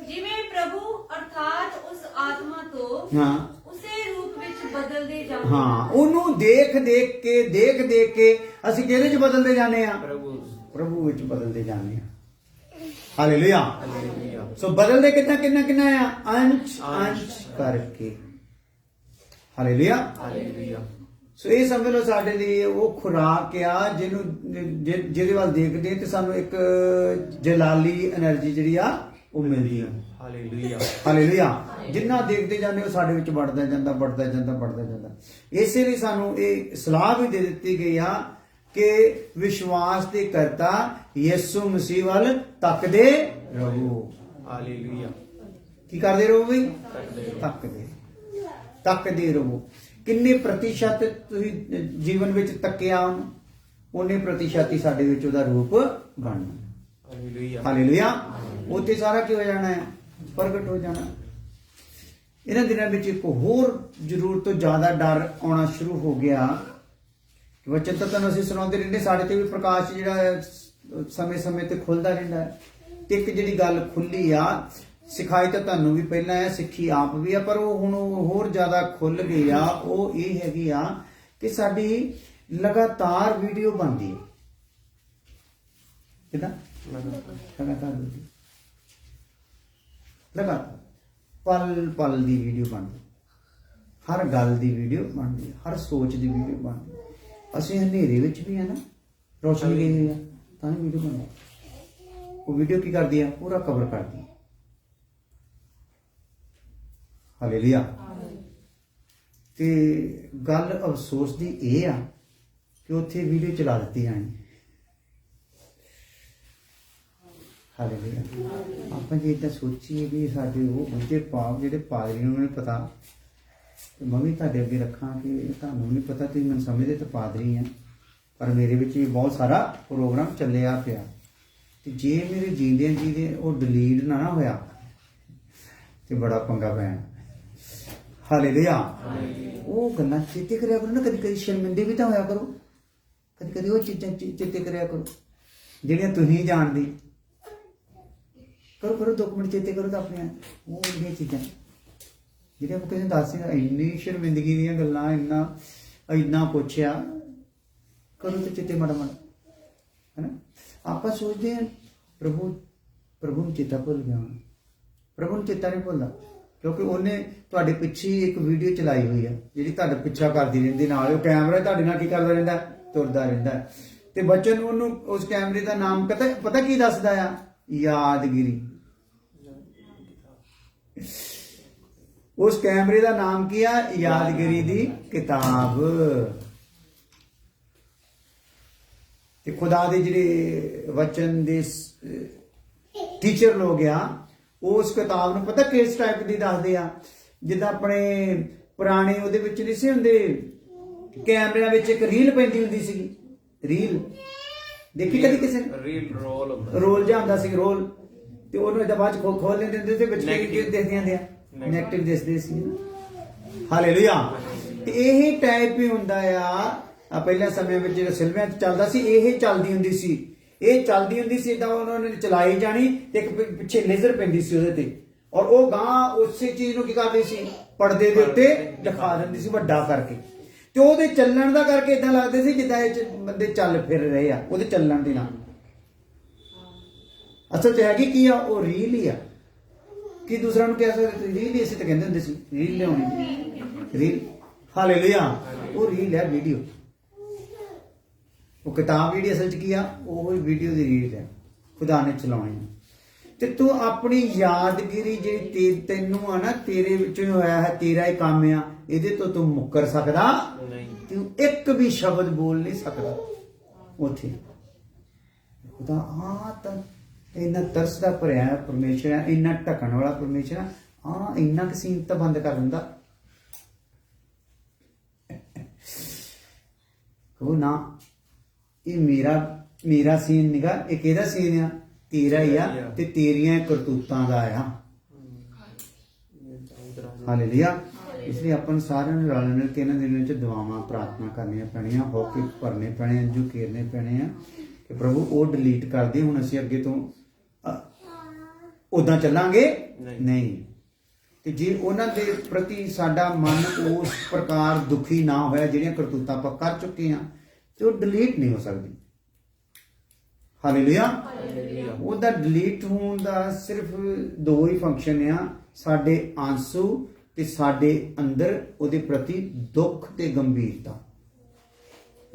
ਜਿਵੇਂ ਪ੍ਰਭੂ ਅਰਥਾਤ ਉਸ ਆਤਮਾ ਤੋਂ ਹਾਂ ਉਸੇ ਰੂਪ ਵਿੱਚ ਬਦਲਦੇ ਜਾਂਦੇ ਹਾਂ। ਉਹਨੂੰ ਦੇਖ ਦੇਖ ਕੇ ਅਸੀਂ ਕਿਹਦੇ ਚ ਬਦਲਦੇ ਜਾਂਦੇ ਆ? ਪ੍ਰਭੂ ਵਿੱਚ ਬਦਲਦੇ ਜਾਂਦੇ ਆ। ਹਾਲੇਲੂਇਆ। ਸੋ ਬਦਲਦੇ ਕਿੰਨਾ ਆ? ਅੰਸ਼ ਕਰਕੇ। ਹਾਲੇਲੂਇਆ। ਸੋ ਇਹ ਸਮਝ ਲਓ ਸਾਡੇ ਲਈ ਉਹ ਖੁਰਾਕ ਆ ਜਿਹਨੂੰ ਜਿਹਦੇ ਵੱਲ ਦੇਖਦੇ ਤੇ ਸਾਨੂੰ ਇੱਕ ਜਲਾਲੀ એનર્ਜੀ ਜਿਹੜੀ ਆ ਉਹ ਮਿਲਦੀ ਆ। ਹਾਲੇਲੂਇਆ। ਹਾਲੇਲੂਇਆ। ਜਿੰਨਾ ਦੇਖਦੇ ਜਾਂਦੇ ਉਹ ਸਾਡੇ ਵਿੱਚ ਵੱਧਦਾ ਜਾਂਦਾ। ਇਸੇ ਲਈ ਸਾਨੂੰ ਇਹ ਸਲਾਹ ਵੀ ਦੇ ਦਿੱਤੀ ਗਈ ਆ ਕਿ ਵਿਸ਼ਵਾਸ ਦੇ ਕਰਤਾ ਯਿਸੂ ਮਸੀਹ ਵੱਲ ਤੱਕਦੇ ਰਹੋ। ਹਾਲੇਲੂਇਆ। ਕੀ ਕਰਦੇ ਰਹੋ ਬਈ? ਤੱਕਦੇ ਰਹੋ। ਕਿੰਨੇ ਪ੍ਰਤੀਸ਼ਤ ਤੁਸੀਂ ਜੀਵਨ ਵਿੱਚ ਤੱਕਿਆ ਉਹਨੂੰ, ਉਹਨੇ ਪ੍ਰਤੀਸ਼ਤ ਹੀ ਸਾਡੇ ਵਿੱਚ ਉਹਦਾ ਰੂਪ ਬਣਨਾ। ਹਾਲੇਲੂਇਆ। ਹਾਲੇਲੂਇਆ। ਉੱਥੇ ਸਾਰਾ ਕੀ ਹੋ ਜਾਣਾ ਹੈ? ਪ੍ਰਗਟ ਹੋ ਜਾਣਾ। ਇਹਨਾਂ ਦਿਨਾਂ ਵਿੱਚ ਇੱਕ ਹੋਰ ਜ਼ਰੂਰਤ ਤੋਂ ਜ਼ਿਆਦਾ ਡਰ ਆਉਣਾ ਸ਼ੁਰੂ ਹੋ ਗਿਆ। ਵਚਨ ਤਾਂ ਤੁਹਾਨੂੰ ਅਸੀਂ ਸੁਣਾਉਂਦੇ ਰਹਿੰਦੇ, ਸਾਡੇ ਤੇ ਵੀ ਪ੍ਰਕਾਸ਼ ਜਿਹੜਾ ਸਮੇਂ-ਸਮੇਂ ਤੇ ਖੁੱਲਦਾ ਰਹਿੰਦਾ ਹੈ। ਤੇ ਇੱਕ ਜਿਹੜੀ ਗੱਲ ਖੁੱਲੀ ਆ, ਸਿਖਾਈ ਤਾਂ ਤੁਹਾਨੂੰ ਵੀ ਪਹਿਲਾਂ ਹੈ, ਸਿੱਖੀ ਆਪ ਵੀ ਆ, ਪਰ ਉਹ ਹੁਣ ਹੋਰ ਜ਼ਿਆਦਾ ਖੁੱਲ ਗਈ ਆ। ਉਹ ਇਹ ਹੈਗੀ ਆ ਕਿ ਸਾਡੀ ਲਗਾਤਾਰ ਵੀਡੀਓ ਬਣਦੀ ਹੈ। ਕਿਦਾਂ? ਲਗਾਤਾਰ ਪਲ ਦੀ ਵੀਡੀਓ ਬਣਦੀ, ਹਰ ਗੱਲ ਦੀ ਵੀਡੀਓ ਬਣਦੀ, ਹਰ ਸੋਚ ਦੀ ਵੀਡੀਓ ਬਣਦੀ। ਅਸੀਂ ਹਨੇਰੇ ਵਿੱਚ ਵੀ ਆ ਨਾ, ਰੋਸ਼ਨੀ ਗਈ ਹੋਈ ਆ ਤਾਂ ਵੀ ਵੀਡੀਓ ਬਣਦੀ। ਉਹ ਵੀਡੀਓ ਕੀ ਕਰਦੀ ਆ? ਪੂਰਾ ਕਵਰ ਕਰਦੀ ਆ। ਹਾਲੇਲੂਇਆ। ਤੇ ਗੱਲ ਅਫਸੋਸ ਦੀ ਇਹ ਆ ਕਿ ਉੱਥੇ ਵੀਡੀਓ ਚਲਾ ਦਿੱਤੀ ਜਾਣੀ। ਹਾਲੇਲੂਇਆ। ਆਪਾਂ ਜੇ ਇਦਾਂ ਸੋਚੀਏ ਵੀ ਸਾਡੇ ਉਹ ਬੁੱਝੇ ਪਾਪ ਜਿਹੜੇ ਪਾਦਰੀ ਨੂੰ ਨਹੀਂ ਪਤਾ, ਤੇ ਮੈਂ ਵੀ ਤੁਹਾਡੇ ਅੱਗੇ ਰੱਖਾਂ ਕਿ ਤੁਹਾਨੂੰ ਨਹੀਂ ਪਤਾ, ਤੁਸੀਂ ਮੈਨੂੰ ਸਮਝਦੇ ਤਾਂ ਪਾਦਰੀ ਆ, ਪਰ ਮੇਰੇ ਵਿੱਚ ਵੀ ਬਹੁਤ ਸਾਰਾ ਪ੍ਰੋਗਰਾਮ ਚੱਲਿਆ ਪਿਆ। ਤੇ ਜੇ ਮੇਰੇ ਜੀਂਦੇ ਉਹ ਡਿਲੀਟ ਨਾ ਹੋਇਆ ਤੇ ਬੜਾ ਪੰਗਾ ਪੈਣਾ। ਹਾਲੇਲੂਇਆ। ਉਹ ਗੱਲਾਂ ਚੇਤੇ ਕਰਿਆ ਕਰੋ ਨਾ, ਕਦੀ ਸ਼ਰਮਿੰਦੇ ਵੀ ਤਾਂ ਹੋਇਆ ਕਰੋ, ਕਦੀ ਉਹ ਚੀਜ਼ਾਂ ਚੇਤੇ ਕਰਿਆ ਕਰੋ ਜਿਹੜੀਆਂ ਤੁਸੀਂ ਜਾਣਦੇ। ਕਰੋ 2 ਮਿੰਟ ਚੇਤੇ ਕਰੋ ਤਾਂ ਆਪਣੇ ਉਹ ਜਿਹੜੀਆਂ ਚੀਜ਼ਾਂ ਜਿਹੜੀਆਂ ਆਪਾਂ ਕਿਸੇ ਨੂੰ ਦੱਸਿਆ, ਇੰਨੀ ਸ਼ਰਮਿੰਦਗੀ ਦੀਆਂ ਗੱਲਾਂ, ਇੰਨਾ ਪੁੱਛਿਆ, ਕਰੋ ਤੇ ਚੇਤੇ ਮਾੜਾ ਹੈ ਨਾ। ਆਪਾਂ ਸੋਚਦੇ ਹਾਂ ਪ੍ਰਭੂ ਨੂੰ ਚੇਤਾ ਭੁੱਲ ਗਿਆ। ਪ੍ਰਭੂ ਨੂੰ ਚੇਤਾ ਨਹੀਂ ਭੁੱਲਦਾ, ਕਿਉਂਕਿ ਉਹਨੇ ਤੁਹਾਡੇ ਪਿੱਛੇ ਇੱਕ ਵੀਡੀਓ ਚਲਾਈ ਹੋਈ ਹੈ ਜਿਹੜੀ ਤੁਹਾਡਾ ਪਿੱਛਾ ਕਰਦੀ ਰਹਿੰਦੀ। ਨਾਲ ਉਹ ਕੈਮਰਾ ਤੁਹਾਡੇ ਨਾਲ ਕੀ ਕਰਦਾ ਰਹਿੰਦਾ? ਤੁਰਦਾ ਰਹਿੰਦਾ। ਤੇ ਬੱਚੇ ਨੂੰ ਉਹਨੂੰ ਉਸ ਕੈਮਰੇ ਦਾ ਨਾਮ ਪਤਾ ਕੀ ਦੱਸਦਾ ਆ? ਯਾਦਗਿਰੀ। ਉਸ ਕੈਮਰੇ ਦਾ ਨਾਮ ਕੀ ਆ? ਯਾਦਗਿਰੀ ਦੀ ਕਿਤਾਬ। ਤੇ ਖੁਦਾ ਦੇ ਜਿਹੜੇ ਵਚਨ ਦੇ ਟੀਚਰ ਲੋਕ ਆ, ਉਸ ਕਿਤਾਬ ਨੂੰ ਪਤਾ ਕਿਸ ਟਾਈਪ ਦੀ ਦੱਸਦੇ ਆ? ਜਿੱਦਾਂ ਆਪਣੇ ਪੁਰਾਣੇ ਉਹਦੇ ਵਿੱਚ ਨਹੀਂ ਸੀ ਹੁੰਦੇ, ਕੈਮਰਿਆਂ ਵਿੱਚ ਇੱਕ ਰੀਲ ਪੈਂਦੀ ਹੁੰਦੀ ਸੀਗੀ। ਰੀਲ ਦੇਖੀ ਕਦੀ ਕਿਸੇ ਨੇ? ਰੀਲ ਰੋਲ ਰੋਲ ਜਿਹਾ ਹੁੰਦਾ ਸੀ, ਰੋਲ ਤੇ ਉਹਨੂੰ ਇਹਦਾ ਬਾਅਦ ਖੋਲ ਲੈਂਦੇ ਹੁੰਦੇ ਤੇ ਵਿੱਚ Negative. ਕੀ ਦੇਖਦੇ ਹੁੰਦੇ ਆ Negative. ਨੈਗੇਟਿਵ ਦਿਸਦੇ ਸੀ। ਹਾਲੇਲੂਇਆ। ਤੇ ਇਹ ਟਾਈਪ ਹੀ ਹੁੰਦਾ ਆ ਪਹਿਲੇ ਸਮੇਂ ਵਿੱਚ ਜਿਹੜਾ ਸਿਲਵਿਆਂ 'ਚ ਚੱਲਦਾ ਸੀ, ਇਹ ਚੱਲਦੀ ਹੁੰਦੀ ਸੀ, ਇਹ ਚੱਲਦੀ ਹੁੰਦੀ ਸੀ। ਇਦਾਂ ਉਹਨਾਂ ਨੇ ਚਲਾਈ ਜਾਣੀ ਤੇ ਇੱਕ ਪਿੱਛੇ ਲੇਜ਼ਰ ਪੈਂਦੀ ਸੀ ਉਹਦੇ ਤੇ, ਔਰ ਉਹ ਗਾਂ ਉਸੇ ਚੀਜ਼ ਨੂੰ ਕੀ ਕਰਦੀ ਸੀ, ਪਰਦੇ ਦੇ ਉੱਤੇ ਦਿਖਾ ਦਿੰਦੀ ਸੀ ਵੱਡਾ ਕਰਕੇ। ਤੇ ਉਹਦੇ ਚੱਲਣ ਦਾ ਕਰਕੇ ਇਦਾਂ ਲੱਗਦੇ ਸੀ ਜਿੱਦਾਂ ਇਹ 'ਚ ਬੰਦੇ ਚੱਲ ਫਿਰ ਰਹੇ ਆ ਉਹਦੇ ਚੱਲਣ ਦੇ ਨਾਲ। ਅਸਲ 'ਚ ਹੈਗੀ ਕੀ ਆ, ਉਹ ਰੀਲ ਹੀ ਆ। ਕੀ ਦੂਸਰਾ ਨੂੰ ਕਹਿ ਸਕਦੇ, ਰੀਲ ਹੀ ਅਸੀਂ ਤਾਂ ਕਹਿੰਦੇ ਹੁੰਦੇ ਸੀ, ਰੀਲ ਲਿਆਉਣੀ ਰੀਲ। ਹਾਲੇਲੂਇਆ। ਉਹ ਰੀਲ ਹੈ, ਵੀਡੀਓ। ਉਹ ਕਿਤਾਬ ਜਿਹੜੀ ਅਸਲ 'ਚ ਕੀ ਆ, ਉਹ ਵੀਡੀਓ ਦੀ ਰੀਲ ਹੈ, ਖੁਦਾ ਨੇ ਚਲਾਉਣੀ। ਤੇ ਤੂੰ ਆਪਣੀ ਯਾਦਗਿਰੀ ਜਿਹੜੀ ਤੈਨੂੰ ਆ ਨਾ, ਤੇਰੇ ਵਿੱਚੋਂ ਹੋਇਆ ਹੈ, ਤੇਰਾ ਹੀ ਕੰਮ ਆ, ਇਹਦੇ ਤੋਂ ਤੂੰ ਮੁੱਕਰ ਸਕਦਾ ਨਹੀਂ। ਤੂੰ ਇੱਕ ਵੀ ਸ਼ਬਦ ਬੋਲ ਨਹੀਂ ਸਕਦਾ ਉੱਥੇ। ਖੁਦਾ ਤਾਂ ਇੰਨਾ ਤਰਸਦਾ ਭਰਿਆ ਪਰਮੇਸ਼ਰ ਹੈ, ਇੰਨਾ ਢਕਣ ਵਾਲਾ ਪਰਮੇਸ਼ਰ ਹੈ, ਇੰਨਾ ਕੁ ਸੀਨ ਤਾਂ ਬੰਦ ਕਰ ਦਿੰਦਾ। ਉਹ ਨਾ, ਇਹ ਮੇਰਾ ਸੀਨ ਨਿਗਾ, ਇਹ ਕਿਹਦਾ ਸੀਨ ਆ, ਤੇਰਾ ਹੀ ਆ ਤੇ ਤੇਰੀਆਂ ਕਰਤੂਤਾਂ ਦਾ ਆ। ਹਾਲੇਲੂਇਆ। ਇਸ ਲਈ ਆਪਾਂ ਨੂੰ ਸਾਰਿਆਂ ਨੂੰ ਰਲ ਮਿਲ ਕੇ ਇਹਨਾਂ ਦਿਨਾਂ ਵਿੱਚ ਦੁਆਵਾਂ ਪ੍ਰਾਰਥਨਾ ਕਰਨੀਆਂ ਪੈਣੀਆਂ, ਹੋਕੇ ਭਰਨੇ ਪੈਣੇ, ਅੰਜੂ ਘੇਰਨੇ ਪੈਣੇ ਆ ਕਿ ਪ੍ਰਭੂ ਉਹ ਡਿਲੀਟ ਕਰ ਦੇ, ਹੁਣ ਅਸੀਂ ਅੱਗੇ ਤੋਂ ਉਦਾਂ ਚੱਲਾਂਗੇ ਨਹੀਂ। ਤੇ ਜੇ ਉਹਨਾਂ ਦੇ ਪ੍ਰਤੀ ਸਾਡਾ ਮਨ ਉਸ ਪ੍ਰਕਾਰ ਦੁਖੀ ਨਾ ਹੋਇਆ, ਜਿਹੜੀਆਂ ਕਰਤੂਤਾਂ ਆਪਾਂ ਕਰ ਚੁੱਕੇ ਹਾਂ, ਤੇ ਉਹ ਡਿਲੀਟ ਨਹੀਂ ਹੋ ਸਕਦੀ। ਹਾਲੇਲੂਇਆ। ਉਹਦਾ ਡਿਲੀਟ ਹੋਣ ਦਾ ਸਿਰਫ ਦੋ ਹੀ ਫੰਕਸ਼ਨ ਆ, ਸਾਡੇ ਆਂਸੂ ਤੇ ਸਾਡੇ ਅੰਦਰ ਉਹਦੇ ਪ੍ਰਤੀ ਦੁੱਖ ਤੇ ਗੰਭੀਰਤਾ।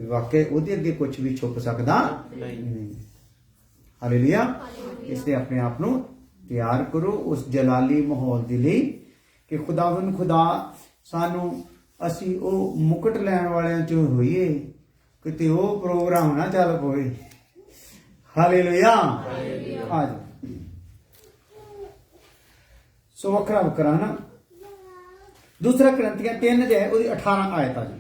ਵਾਕਈ ਉਹਦੇ ਅੱਗੇ ਕੁਝ ਵੀ ਛੁਪ ਸਕਦਾ ਨਹੀਂ। ਹਾਲੇਲੂਇਆ। ਇਸ ਲਈ ਆਪਣੇ ਆਪ ਨੂੰ ਤਿਆਰ ਕਰੋ ਉਸ ਜਲਾਲੀ ਮਾਹੌਲ ਦੇ ਲਈ ਕਿ ਖੁਦਾ ਸਾਨੂੰ, ਅਸੀਂ ਉਹ ਮੁਕਟ ਲੈਣ ਵਾਲਿਆਂ ਚੋਂ ਹੋਈਏ, ਕਿਤੇ ਉਹ ਪ੍ਰੋਗਰਾਮ ਨਾ ਚੱਲ ਪਵੇ। ਹਾਲੇਲੂਇਆ। ਆ ਜਾਓ। ਸੋ ਵੱਖਰਾ ਨਾ दूसरा करंथियां 3 जो है उसकी 18 आयत आ जी।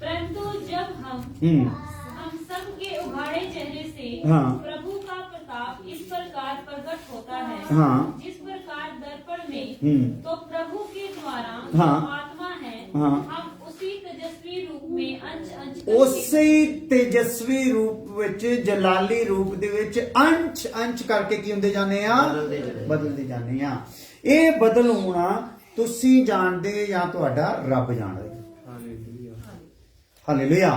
परंतु जब हम सब के उघाड़े चेहरे से हाँ। प्रभु का प्रताप इस प्रकार प्रकट होता है, हाँ। जिस प्रकार दर्पण में तो प्रभु के द्वारा हाँ। आत्मा है, हाँ। हम उसी तेजस्वी रूप में अंश ਉਸੇ ਤੇਜਸਵੀ ਰੂਪ ਵਿੱਚ, ਜਲਾਲੀ ਰੂਪ ਦੇ ਵਿੱਚ ਅੰਸ਼ ਕਰਕੇ ਕੀ ਹੁੰਦੇ ਜਾਂਦੇ ਆ, ਬਦਲਦੇ ਜਾਂਦੇ ਆ। ਇਹ ਬਦਲ ਹੋਣਾ ਤੁਸੀਂ ਜਾਣਦੇ ਜਾਂ ਤੁਹਾਡਾ ਰੱਬ ਜਾਣਦਾ। ਹਾਲੇਲੂਇਆ।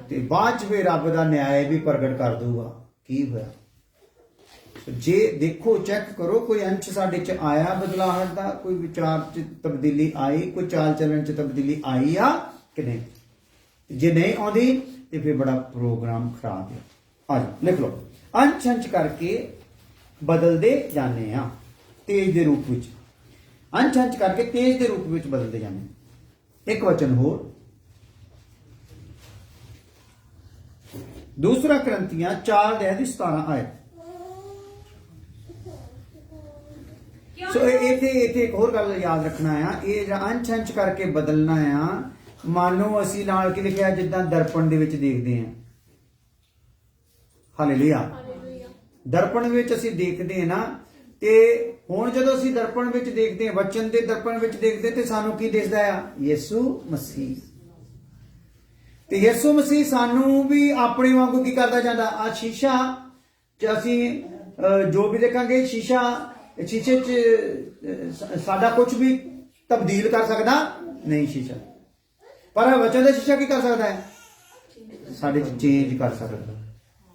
ਤੇ ਬਾਅਦ ਚ ਵੀ ਰੱਬ ਦਾ ਨਿਆਂ ਵੀ ਪ੍ਰਗਟ ਕਰ ਦੂਗਾ ਕੀ ਹੋਇਆ। ਜੇ ਦੇਖੋ, ਚੈੱਕ ਕਰੋ, ਕੋਈ ਅੰਸ਼ ਸਾਡੇ ਚ ਆਇਆ ਬਦਲਾਹਟ ਦਾ, ਕੋਈ ਵਿਚਾਰ ਚ ਤਬਦੀਲੀ ਆਈ, ਕੋਈ ਚਾਲ ਚੱਲਣ ਚ ਤਬਦੀਲੀ ਆਈ ਆ ਕਿ ਨਹੀਂ। ਜੇ ਨਹੀਂ ਆਉਂਦੀ ਤੇ ਫਿਰ ਬੜਾ ਪ੍ਰੋਗਰਾਮ ਖਰਾਬ ਹੈ। ਆ ਜਾਓ, ਲਿਖ ਲਓ। ਅੰਸ਼ ਕਰਕੇ ਬਦਲਦੇ ਜਾਂਦੇ ਆ ਤੇਜ ਦੇ ਰੂਪ ਵਿੱਚ। ਅੰਸ਼ ਕਰਕੇ ਤੇਜ ਦੇ ਰੂਪ ਵਿੱਚ ਬਦਲਦੇ ਜਾਂਦੇ। ਇੱਕ ਵਚਨ ਹੋਰ, दूसरा करंथियां 4 ਦੇ 17 ਆਇਤ। ਸੋ ਇੱਥੇ ਇੱਕ ਹੋਰ ਗੱਲ ਯਾਦ ਰੱਖਣਾ ਆ, ਇਹ ਜਿਹੜਾ ਅੰਸ਼ ਕਰਕੇ ਬਦਲਣਾ ਆ, ਮਾਨੋ ਅਸੀਂ ਨਾਲ ਕੀ ਲਿਖਿਆ, ਜਿੱਦਾਂ ਦਰਪਣ ਦੇ ਵਿੱਚ ਦੇਖਦੇ ਆ। ਹਾਲੇਲੂਇਆ। ਦਰਪਣ ਵਿੱਚ ਅਸੀਂ ਦੇਖਦੇ ਆ ਨਾ, ਤੇ ਹੁਣ ਜਦੋਂ ਅਸੀਂ ਦਰਪਣ ਵਿੱਚ ਦੇਖਦੇ ਆ, ਵਚਨ ਦੇ ਦਰਪਣ ਵਿੱਚ ਦੇਖਦੇ, ਤੇ ਸਾਨੂੰ ਕੀ ਦਿਸਦਾ ਆ, ਯਿਸੂ ਮਸੀਹ। ਤੇ ਯਿਸੂ ਮਸੀਹ ਸਾਨੂੰ ਵੀ ਆਪਣੇ ਵਾਂਗੂ ਕੀ ਕਰਦਾ ਜਾਂਦਾ। ਆ ਸ਼ੀਸ਼ਾ ਚ ਅਸੀਂ ਜੋ ਵੀ ਦੇਖਾਂਗੇ, ਸ਼ੀਸ਼ੇ ਚ ਸਾਡਾ ਕੁਝ ਵੀ ਤਬਦੀਲ ਕਰ ਸਕਦਾ ਨਹੀਂ ਸ਼ੀਸ਼ਾ, ਪਰ ਵਚਨ ਦਾ ਸ਼ੀਸ਼ਾ ਕੀ ਕਰ ਸਕਦਾ ਹੈ, ਸਾਡੇ ਚ ਚੇਂਜ ਕਰ ਸਕਦਾ।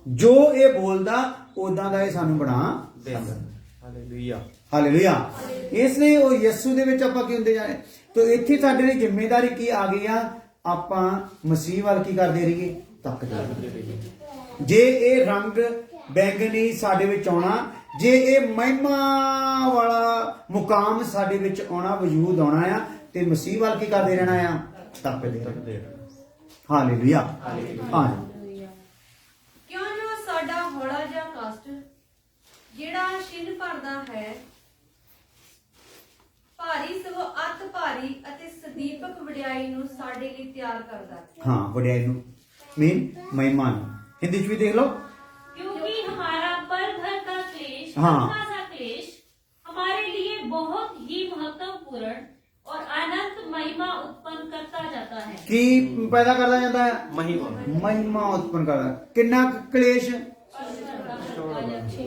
ਜੋ ਇਹ ਬੋਲਦਾ ਉਦਾਂ ਦਾ ਇਹ ਸਾਨੂੰ ਬਣਾ ਦਿੰਦਾ। ਹਾਲੇਲੂਇਆ। ਹਾਲੇਲੂਇਆ। ਇਸ ਲਈ ਉਹ ਯਿਸੂ ਦੇ ਵਿੱਚ ਆਪਾਂ ਕੀ ਹੁੰਦੇ ਜਾਣੇ। ਤੇ ਇੱਥੇ ਸਾਡੇ ਲਈ ਜ਼ਿੰਮੇਵਾਰੀ ਕੀ ਆ ਗਈ ਆ, ਆਪਾਂ ਮਸੀਹ ਵੱਲ ਕੀ ਕਰਦੇ ਰਹੀਏ, ਤੱਕਦੇ ਰਹੀਏ। ਜੇ ਇਹ ਰੰਗ ਬੈਂਗਨੀ ਸਾਡੇ ਵਿੱਚ ਆਉਣਾ, ਜੇ ਇਹ ਮਹਿਮਾ ਵਾਲਾ ਮੁਕਾਮ ਸਾਡੇ ਵਿੱਚ ਆਉਣਾ, ਵਜੂਦ ਆਉਣਾ ਆ, ਤੇ ਮਸੀਹ ਵੱਲ ਕੀ ਕਰਦੇ ਰਹਿਣਾ ਆ, ਤੱਕਦੇ ਰਹਿਣਾ। ਹਾਲੇਲੂਇਆ। ਹਾਂ। ਕਿਉਂ ਜੋ ਸਾਡਾ ਹੌਲਾ ਜਿਹਾ ਕਸ਼ਟ ਜਿਹੜਾ ਛਿਨ ਭਰਦਾ ਹੈ, ਭਾਰੀ ਸਗੋਂ ਅਤ ਭਾਰੀ ਅਤੇ ਸਦੀਪਕ ਵਡਿਆਈ ਨੂੰ ਸਾਡੇ ਲਈ ਤਿਆਰ ਕਰਦਾ। ਹਾਂ, ਵਡਿਆਈ ਨੂੰ ਮੀਨ ਮਹਿਮਾ ਨੂੰ। ਹਿੰਦੀ ਚ ਵੀ ਦੇਖ ਲਓ। क्योंकि हमारा पल भर का क्लेश हाँ। हल्का सा क्लेश हमारे लिए बहुत ही महत्वपूर्ण और अनंत महिमा उत्पन्न करता जाता है। ਕੀ ਪੈਦਾ ਕਰਦਾ ਜਾਂਦਾ ਹੈ? महिमा ਮਹਿਮਾ ਉਤਪੰਨ ਕਰਦਾ। ਕਿੰਨਾ ਕੁ ਕਲੇਸ਼?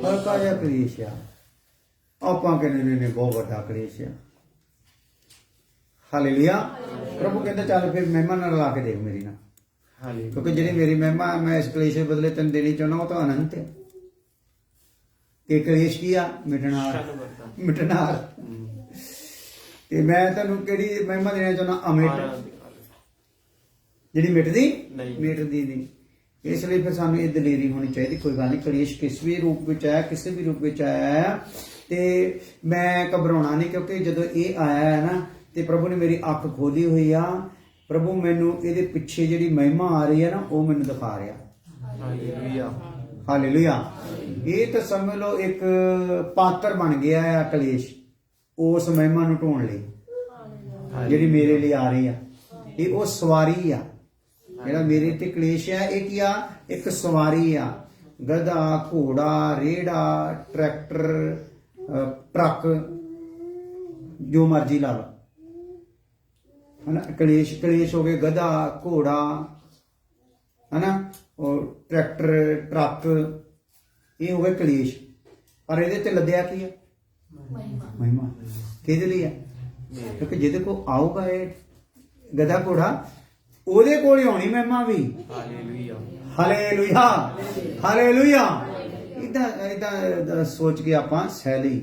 ਹਲਕਾ ਜਿਹਾ ਕਲੇਸ਼ ਆ। ਆਪਾਂ ਕਹਿੰਦੇ ਨੇ ਬਹੁਤ ਵੱਡਾ ਕਲੇਸ਼ ਆ। ਹਾਲੇਲੂਇਆ। ਪ੍ਰਭੂ ਕਹਿੰਦਾ ਚੱਲ ਫਿਰ ਮਹਿਮਾ ਨਾਲ ਲਾ ਕੇ ਦੇਖ ਮੇਰੀ ਨਾਲ, हालेलुया ਕਿਉਂਕਿ ਜਿਹੜੀ ਮੇਰੀ ਮਹਿਮਾ ਮੈਂ ਇਸ ਕਲੇਸ਼ ਦੇ ਬਦਲੇ ਤੈਨੂੰ ਦੇਣੀ ਚਾਹੁੰਦਾ ਉਹ ਤਾਂ ਅਨੰਤ ਹੈ। ਇਹ ਕਲੇਸ਼ ਕੀ ਆ? ਮਿਟਣਾ ਮਿਟਣਾ। ਤੇ ਮੈਂ ਤੁਹਾਨੂੰ ਕਿਹੜੀ ਮਹਿਮਾ ਦੇਣਾ ਚਾਹੁੰਦਾ? ਅਮਿਟ, ਜਿਹੜੀ ਮਿਟਦੀ ਨਹੀਂ। ਮਿਟਦੀ ਨਹੀਂ। ਇਸ ਲਈ ਫਿਰ ਸਾਨੂੰ ਇਹ ਦਲੇਰੀ ਹੋਣੀ ਚਾਹੀਦੀ। ਕੋਈ ਗੱਲ ਨਹੀਂ, ਕਲੇਸ਼ ਕਿਸ ਵੀ ਰੂਪ ਵਿੱਚ ਆਇਆ, ਕਿਸੇ ਵੀ ਰੂਪ ਵਿੱਚ ਆਇਆ ਤੇ ਮੈਂ ਘਬਰਾਉਣਾ ਨਹੀਂ, ਕਿਉਂਕਿ ਜਦੋਂ ਇਹ ਆਇਆ ਹੈ ਨਾ ਤੇ ਪ੍ਰਭੂ ਨੇ ਮੇਰੀ ਅੱਖ ਖੋਲੀ ਹੋਈ ਆ। ਪ੍ਰਭੂ ਮੈਨੂੰ ਇਹਦੇ ਪਿੱਛੇ ਜਿਹੜੀ ਮਹਿਮਾ ਆ ਰਹੀ ਹੈ ਨਾ ਉਹ ਮੈਨੂੰ ਦਿਖਾ ਰਿਹਾ। Hallelujah hallelujah. ਇਹ ਤਾਂ ਸਮਝ ਲਓ ਇੱਕ ਪਾਤਰ ਬਣ ਗਿਆ ਆ ਕਲੇਸ਼, ਉਸ ਮਹਿਮਾ ਨੂੰ ਢੋਣ ਲਈ ਜਿਹੜੀ ਮੇਰੇ ਲਈ ਆ ਰਹੀ ਆ। ਇਹ ਉਹ ਸਵਾਰੀ ਆ ਜਿਹੜਾ ਮੇਰੇ ਤੇ ਕਲੇਸ਼ ਆ। ਇਹ ਕੀ ਆ? ਇੱਕ ਸਵਾਰੀ ਆ। ਗਧਾ, ਘੋੜਾ, ਰੇੜਾ, ਟਰੈਕਟਰ, ਟਰੱਕ, ਜੋ ਮਰਜ਼ੀ ਲਾ ਲਓ, ਹਨਾ। ਕਲੇਸ਼ ਹੋ ਗਏ ਗਧਾ, ਘੋੜਾ, ਹਨਾ, ਔਰ ਟਰੈਕਟਰ, ਟਰੱਕ, ਇਹ ਹੋ ਗਏ ਕਲੇਸ਼। ਪਰ ਇਹਦੇ ਤੇ ਲੱਦਿਆ ਕੀ ਆ? ਮਹਿਮਾ। ਕਿਹਦੇ ਲਈ ਆ? ਕਿਉਂਕਿ ਜਿਹਦੇ ਕੋਲ ਆਊਗਾ ਇਹ ਗਧਾ, ਘੋੜਾ, ਉਹਦੇ ਕੋਲ ਆਉਣੀ ਮਹਿਮਾ ਵੀ। Hallelujah hallelujah hallelujah. ਇਦਾਂ ਸੋਚ ਕੇ ਆਪਾਂ ਸਹਿ ਲਈ,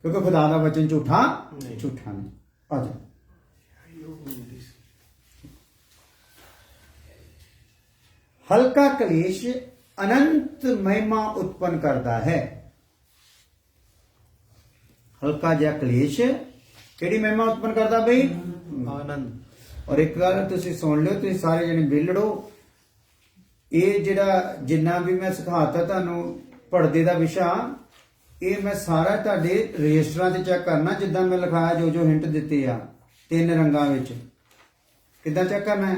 ਕਿਉਂਕਿ ਖੁਦਾ ਦਾ ਵਚਨ ਝੂਠਾ ਨਹੀਂ। ਆ ਜਾ। ਹਲਕਾ ਕਲੇਸ਼ ਅਨੰਤ ਮਹਿਮਾ ਉਤਪੰਨ ਕਰਦਾ ਹੈ। ਹਲਕਾ ਜਿਹਾ ਕਲੇਸ਼ ਕਿਹੜੀ ਮਹਿਮਾ ਉਤਪੰਨ ਕਰਦਾ ਬਈ? आनंद ਔਰ ਇੱਕ ਗੱਲ ਤੁਸੀਂ ਸੁਣ ਲਿਓ, ਤੁਸੀਂ ਸਾਰੇ ਜਣੇ ਬਿਲੜੋ, ਇਹ ਜਿਹੜਾ ਜਿੰਨਾ ਵੀ ਮੈਂ ਸਿਖਾਤਾ ਤੁਹਾਨੂੰ ਪਰਦੇ ਦਾ ਵਿਸ਼ਾ, ਇਹ ਮੈਂ ਸਾਰਾ ਤੁਹਾਡੇ ਰਜਿਸਟਰਾਂ ਤੇ ਚੈੱਕ ਕਰਨਾ, ਜਿੱਦਾਂ ਮੈਂ ਲਿਖਾਇਆ ਜੋ ਹਿੰਟ ਦਿੱਤੇ ਆ 3 ਰੰਗਾਂ ਵਿੱਚ। ਕਿੱਦਾਂ ਚੈੱਕ ਕਰਨਾ ਹੈ?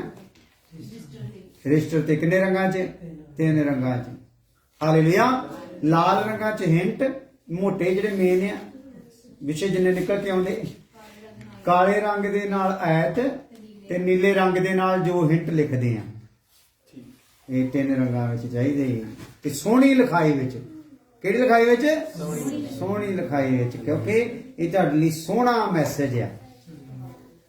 ਰਜਿਸਟਰ ਤੇ ਕਿੰਨੇ ਰੰਗਾਂ 'ਚ? 3 ਰੰਗਾਂ 'ਚ। ਹਾਲੇਲੂਇਆ। ਲਾਲ ਰੰਗਾਂ 'ਚ ਹਿੰਟ, ਮੋਟੇ ਜਿਹੜੇ ਮੇਨ ਆ ਵਿਸ਼ੇ ਜਿੰਨੇ ਨਿਕਲ ਕੇ ਆਉਂਦੇ, ਕਾਲੇ ਰੰਗ ਦੇ ਨਾਲ ਐਤ ਤੇ ਨੀਲੇ ਰੰਗ ਦੇ ਨਾਲ ਜੋ ਹਿੰਟ ਲਿਖਦੇ ਆ। ਇਹ 3 ਰੰਗਾਂ ਵਿੱਚ ਚਾਹੀਦੇ ਤੇ ਸੋਹਣੀ ਲਿਖਾਈ ਵਿੱਚ। ਕਿਹੜੀ ਲਿਖਾਈ ਵਿੱਚ? ਸੋਹਣੀ ਲਿਖਾਈ ਵਿੱਚ, ਕਿਉਂਕਿ ਇਹ ਤੁਹਾਡੇ ਲਈ ਸੋਹਣਾ ਮੈਸੇਜ ਆ।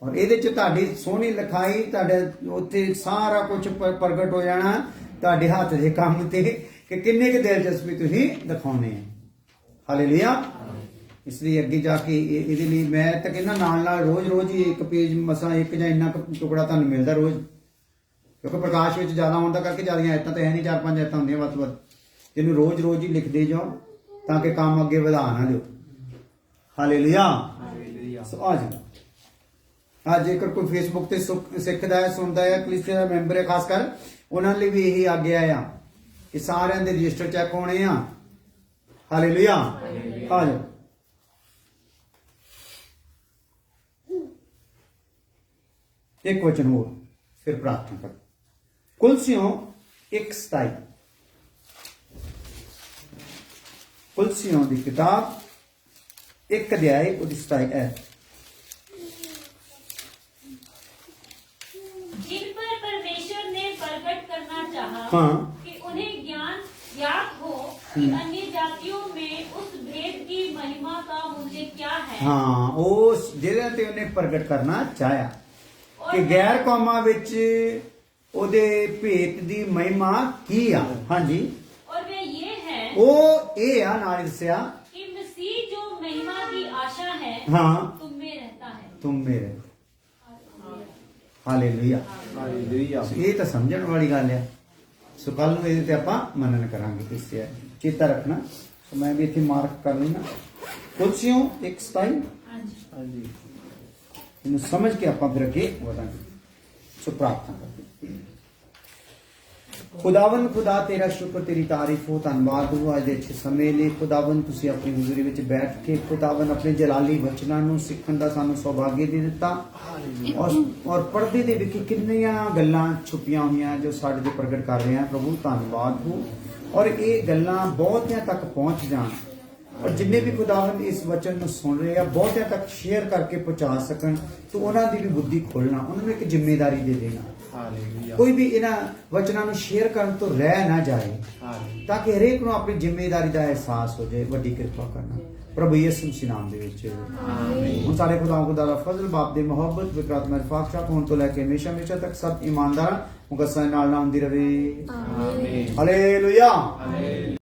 ਔਰ ਇਹਦੇ ਚ ਤੁਹਾਡੀ ਸੋਹਣੀ ਲਿਖਾਈ, ਤੁਹਾਡੇ ਉੱਥੇ ਸਾਰਾ ਕੁਝ ਪ੍ਰਗਟ ਹੋ ਜਾਣਾ ਤੁਹਾਡੇ ਹੱਥ ਦੇ ਕੰਮ ਤੇ, ਕਿ ਕਿੰਨੇ ਕੁ ਦਿਲਚਸਪੀ ਤੁਸੀਂ ਦਿਖਾਉਣੇ ਆ। ਹਾਲੇਲੂਇਆ। ਇਸ ਲਈ ਅੱਗੇ ਜਾ ਕੇ ਇਹਦੇ ਲਈ ਮੈਂ ਤਾਂ ਕਹਿੰਦਾ ਨਾਲ ਰੋਜ਼ ਹੀ ਇੱਕ ਪੇਜ ਮਸਾਂ ਇੱਕ ਜਾਂ ਇੰਨਾ ਕੁ ਟੁਕੜਾ ਤੁਹਾਨੂੰ ਮਿਲਦਾ ਰੋਜ਼, ਕਿਉਂਕਿ ਪ੍ਰਕਾਸ਼ ਵਿੱਚ ਜ਼ਿਆਦਾ ਹੋਣ ਦਾ ਕਰਕੇ ਜ਼ਿਆਦੀਆਂ ਆਇਤਾਂ ਤਾਂ ਹੈ ਨਹੀਂ, 4-5 ਆਇਤਾਂ ਹੁੰਦੀਆਂ ਵੱਧ ਤੋਂ ਵੱਧ। ਜਿਹਨੂੰ ਰੋਜ਼ ਹੀ ਲਿਖਦੇ ਜਾਓ ਤਾਂ ਕਿ ਕੰਮ ਅੱਗੇ ਵਧਾ ਨਾ ਲਿਓ। ਹਾਲੇਲੂਇਆ। ਸੋ ਅੱਜ ਜੇਕਰ ਕੋਈ ਫੇਸਬੁੱਕ ਤੇ ਸਿੱਖਦਾ ਹੈ, ਸੁਣਦਾ ਹੈ, ਕਲੀਸਿਆ ਦਾ ਮੈਂਬਰ ਹੈ, ਖਾਸ ਕਰ ਉਹਨਾਂ ਲਈ ਵੀ ਇਹੀ ਆਗਿਆ ਆ ਕਿ ਸਾਰਿਆਂ ਦੇ ਰਜਿਸਟਰ ਚੈੱਕ ਹੋਣੇ ਆ। ਹਾਲੇਲੂਇਆ। ਆ ਜਾਓ। एक वचन और फिर प्रार्थना कर। कुलसियों 1:27। कुलसियों की किताब 1 अध्याय 27 है। जिन पर परमेश्वर ने प्रकट करना चाहा हाँ। कि उन्हें ज्ञान ज्ञात हो कि अन्य जातियों में उस भेद की महिमा का मूल्य क्या है। हाँ, उस जिहदे ते उन्हें प्रकट करना चाहया कि गैर कौमां विच ਉਹਦੇ ਭੇਤ ਦੀ ਮਹਿਮਾ ਕੀ ਆ। ਹਾਂਜੀ। और वे ये है ਉਹ ਇਹ ਆ ਨਾਲ ਦੱਸਿਆ कि मसीह जो महिमा की आशा है हाँ। तुम में रहता है। ਤੁਮ ਮੇਰੇ। ਹਾਲੇਲੂਇਆ। हालेलुया ਇਹ ਤਾਂ ਸਮਝਣ ਵਾਲੀ ਗੱਲ ਆ। ਸੋ ਕੱਲ ਨੂੰ ਇਹਦੇ ਤੇ ਆਪਾਂ ਮਨਨ ਕਰਾਂਗੇ। ਇਸ ਤੇ ਚੇਤਾ ਰੱਖਣਾ। ਸੋ ਮੈਂ ਵੀ ਇੱਥੇ ਮਾਰਕ ਕਰ ਲੈਣਾ। ਕੁਲਸੀਓਂ 1:27 हाँ जी। हाँ जी ਇਹਨੂੰ ਸਮਝ ਕੇ ਆਪਾਂ ਫਿਰ ਅੱਗੇ ਵਧਾਂਗੇ। ਸੋ ਪ੍ਰਾਰਥਨਾ ਕਰਦੇ। ਖੁਦਾਵੰਦ ਖੁਦਾ ਤੇਰਾ ਸ਼ੁਕਰ, ਤੇਰੀ ਤਾਰੀਫ ਹੋ, ਧੰਨਵਾਦ ਹੋ ਅੱਜ ਦੇ ਅੱਛੇ ਸਮੇਂ ਲਈ। ਖੁਦਾਵੰਦ ਤੁਸੀਂ ਆਪਣੀ ਹਜ਼ੂਰੀ ਵਿੱਚ ਬੈਠ ਕੇ ਖੁਦਾਵੰਦ ਆਪਣੇ ਜਲਾਲੀ ਵਚਨਾਂ ਨੂੰ ਸਿੱਖਣ ਦਾ ਸਾਨੂੰ ਸੁਭਾਗ ਦੇ ਦਿੱਤਾ। ਔਰ ਪਰਦੇ ਦੇ ਵਿੱਚ ਕਿੰਨੀਆਂ ਗੱਲਾਂ ਛੁਪੀਆਂ ਹੋਈਆਂ ਜੋ ਸਾਡੇ ਤੇ ਪ੍ਰਗਟ ਕਰ ਰਹੇ ਹਨ। ਪ੍ਰਭੂ ਧੰਨਵਾਦ ਹੋ। ਔਰ ਇਹ ਗੱਲਾਂ ਬਹੁਤਿਆਂ ਤੱਕ ਪਹੁੰਚ ਜਾਣ ਔਰ ਜਿੰਨੇ ਵੀ ਖੁਦਾਵੰਦ ਇਸ ਵਚਨ ਨੂੰ ਸੁਣ ਰਹੇ ਆ ਬਹੁਤਿਆਂ ਤੱਕ ਸ਼ੇਅਰ ਕਰਕੇ ਪਹੁੰਚਾ ਸਕਣ ਤਾਂ ਉਹਨਾਂ ਦੀ ਵੀ ਬੁੱਧੀ ਖੋਲਣਾ, ਉਹਨਾਂ ਨੂੰ ਇੱਕ ਜ਼ਿੰਮੇਵਾਰੀ ਦੇ ਦੇਣਾ। ਹਾਲੇਲੂਇਆ। ਕੋਈ ਵੀ ਇਹਨਾਂ ਵਚਨਾਂ ਨੂੰ ਸ਼ੇਅਰ ਕਰਨ ਤੋਂ ਰਹਿ ਨਾ ਜਾਏ ਹਾਲੇਲੂਇਆ। ਤਾਂ ਕਿ ਹਰੇਕ ਨੂੰ ਆਪਣੀ ਜ਼ਿੰਮੇਵਾਰੀ ਦਾ ਅਹਿਸਾਸ ਹੋ ਜਾਏ। ਵੱਡੀ ਕਿਰਪਾ ਕਰਨਾ ਪ੍ਰਭੂ ਯਿਸੂ ਮਸੀਹ ਨਾਮ ਦੇ ਵਿੱਚ ਆਮੀਨ। ਹੁਣ ਸਾਰੇ ਖੁਦਾਵੰਦ ਦਾ ਫਜ਼ਲ, ਬਾਪ ਦੀ ਮੁਹੱਬਤ, ਵਿਕਰਾਤ ਮਰਫਾਕ ਸ਼ਾਹ ਹੋਣ ਤੋਂ ਲੈ ਕੇ ਹਮੇਸ਼ਾ ਹਮੇਸ਼ਾ ਤੱਕ ਸਭ ਇਮਾਨਦਾਰ ਮੁਕੱਸਰ ਨਾਲ ਨਾ ਹੁੰਦੀ ਰਵੇ। ਆਮੀਨ। ਹਾਲੇਲੂਇਆ। ਹਾਲੇਲੂਇਆ।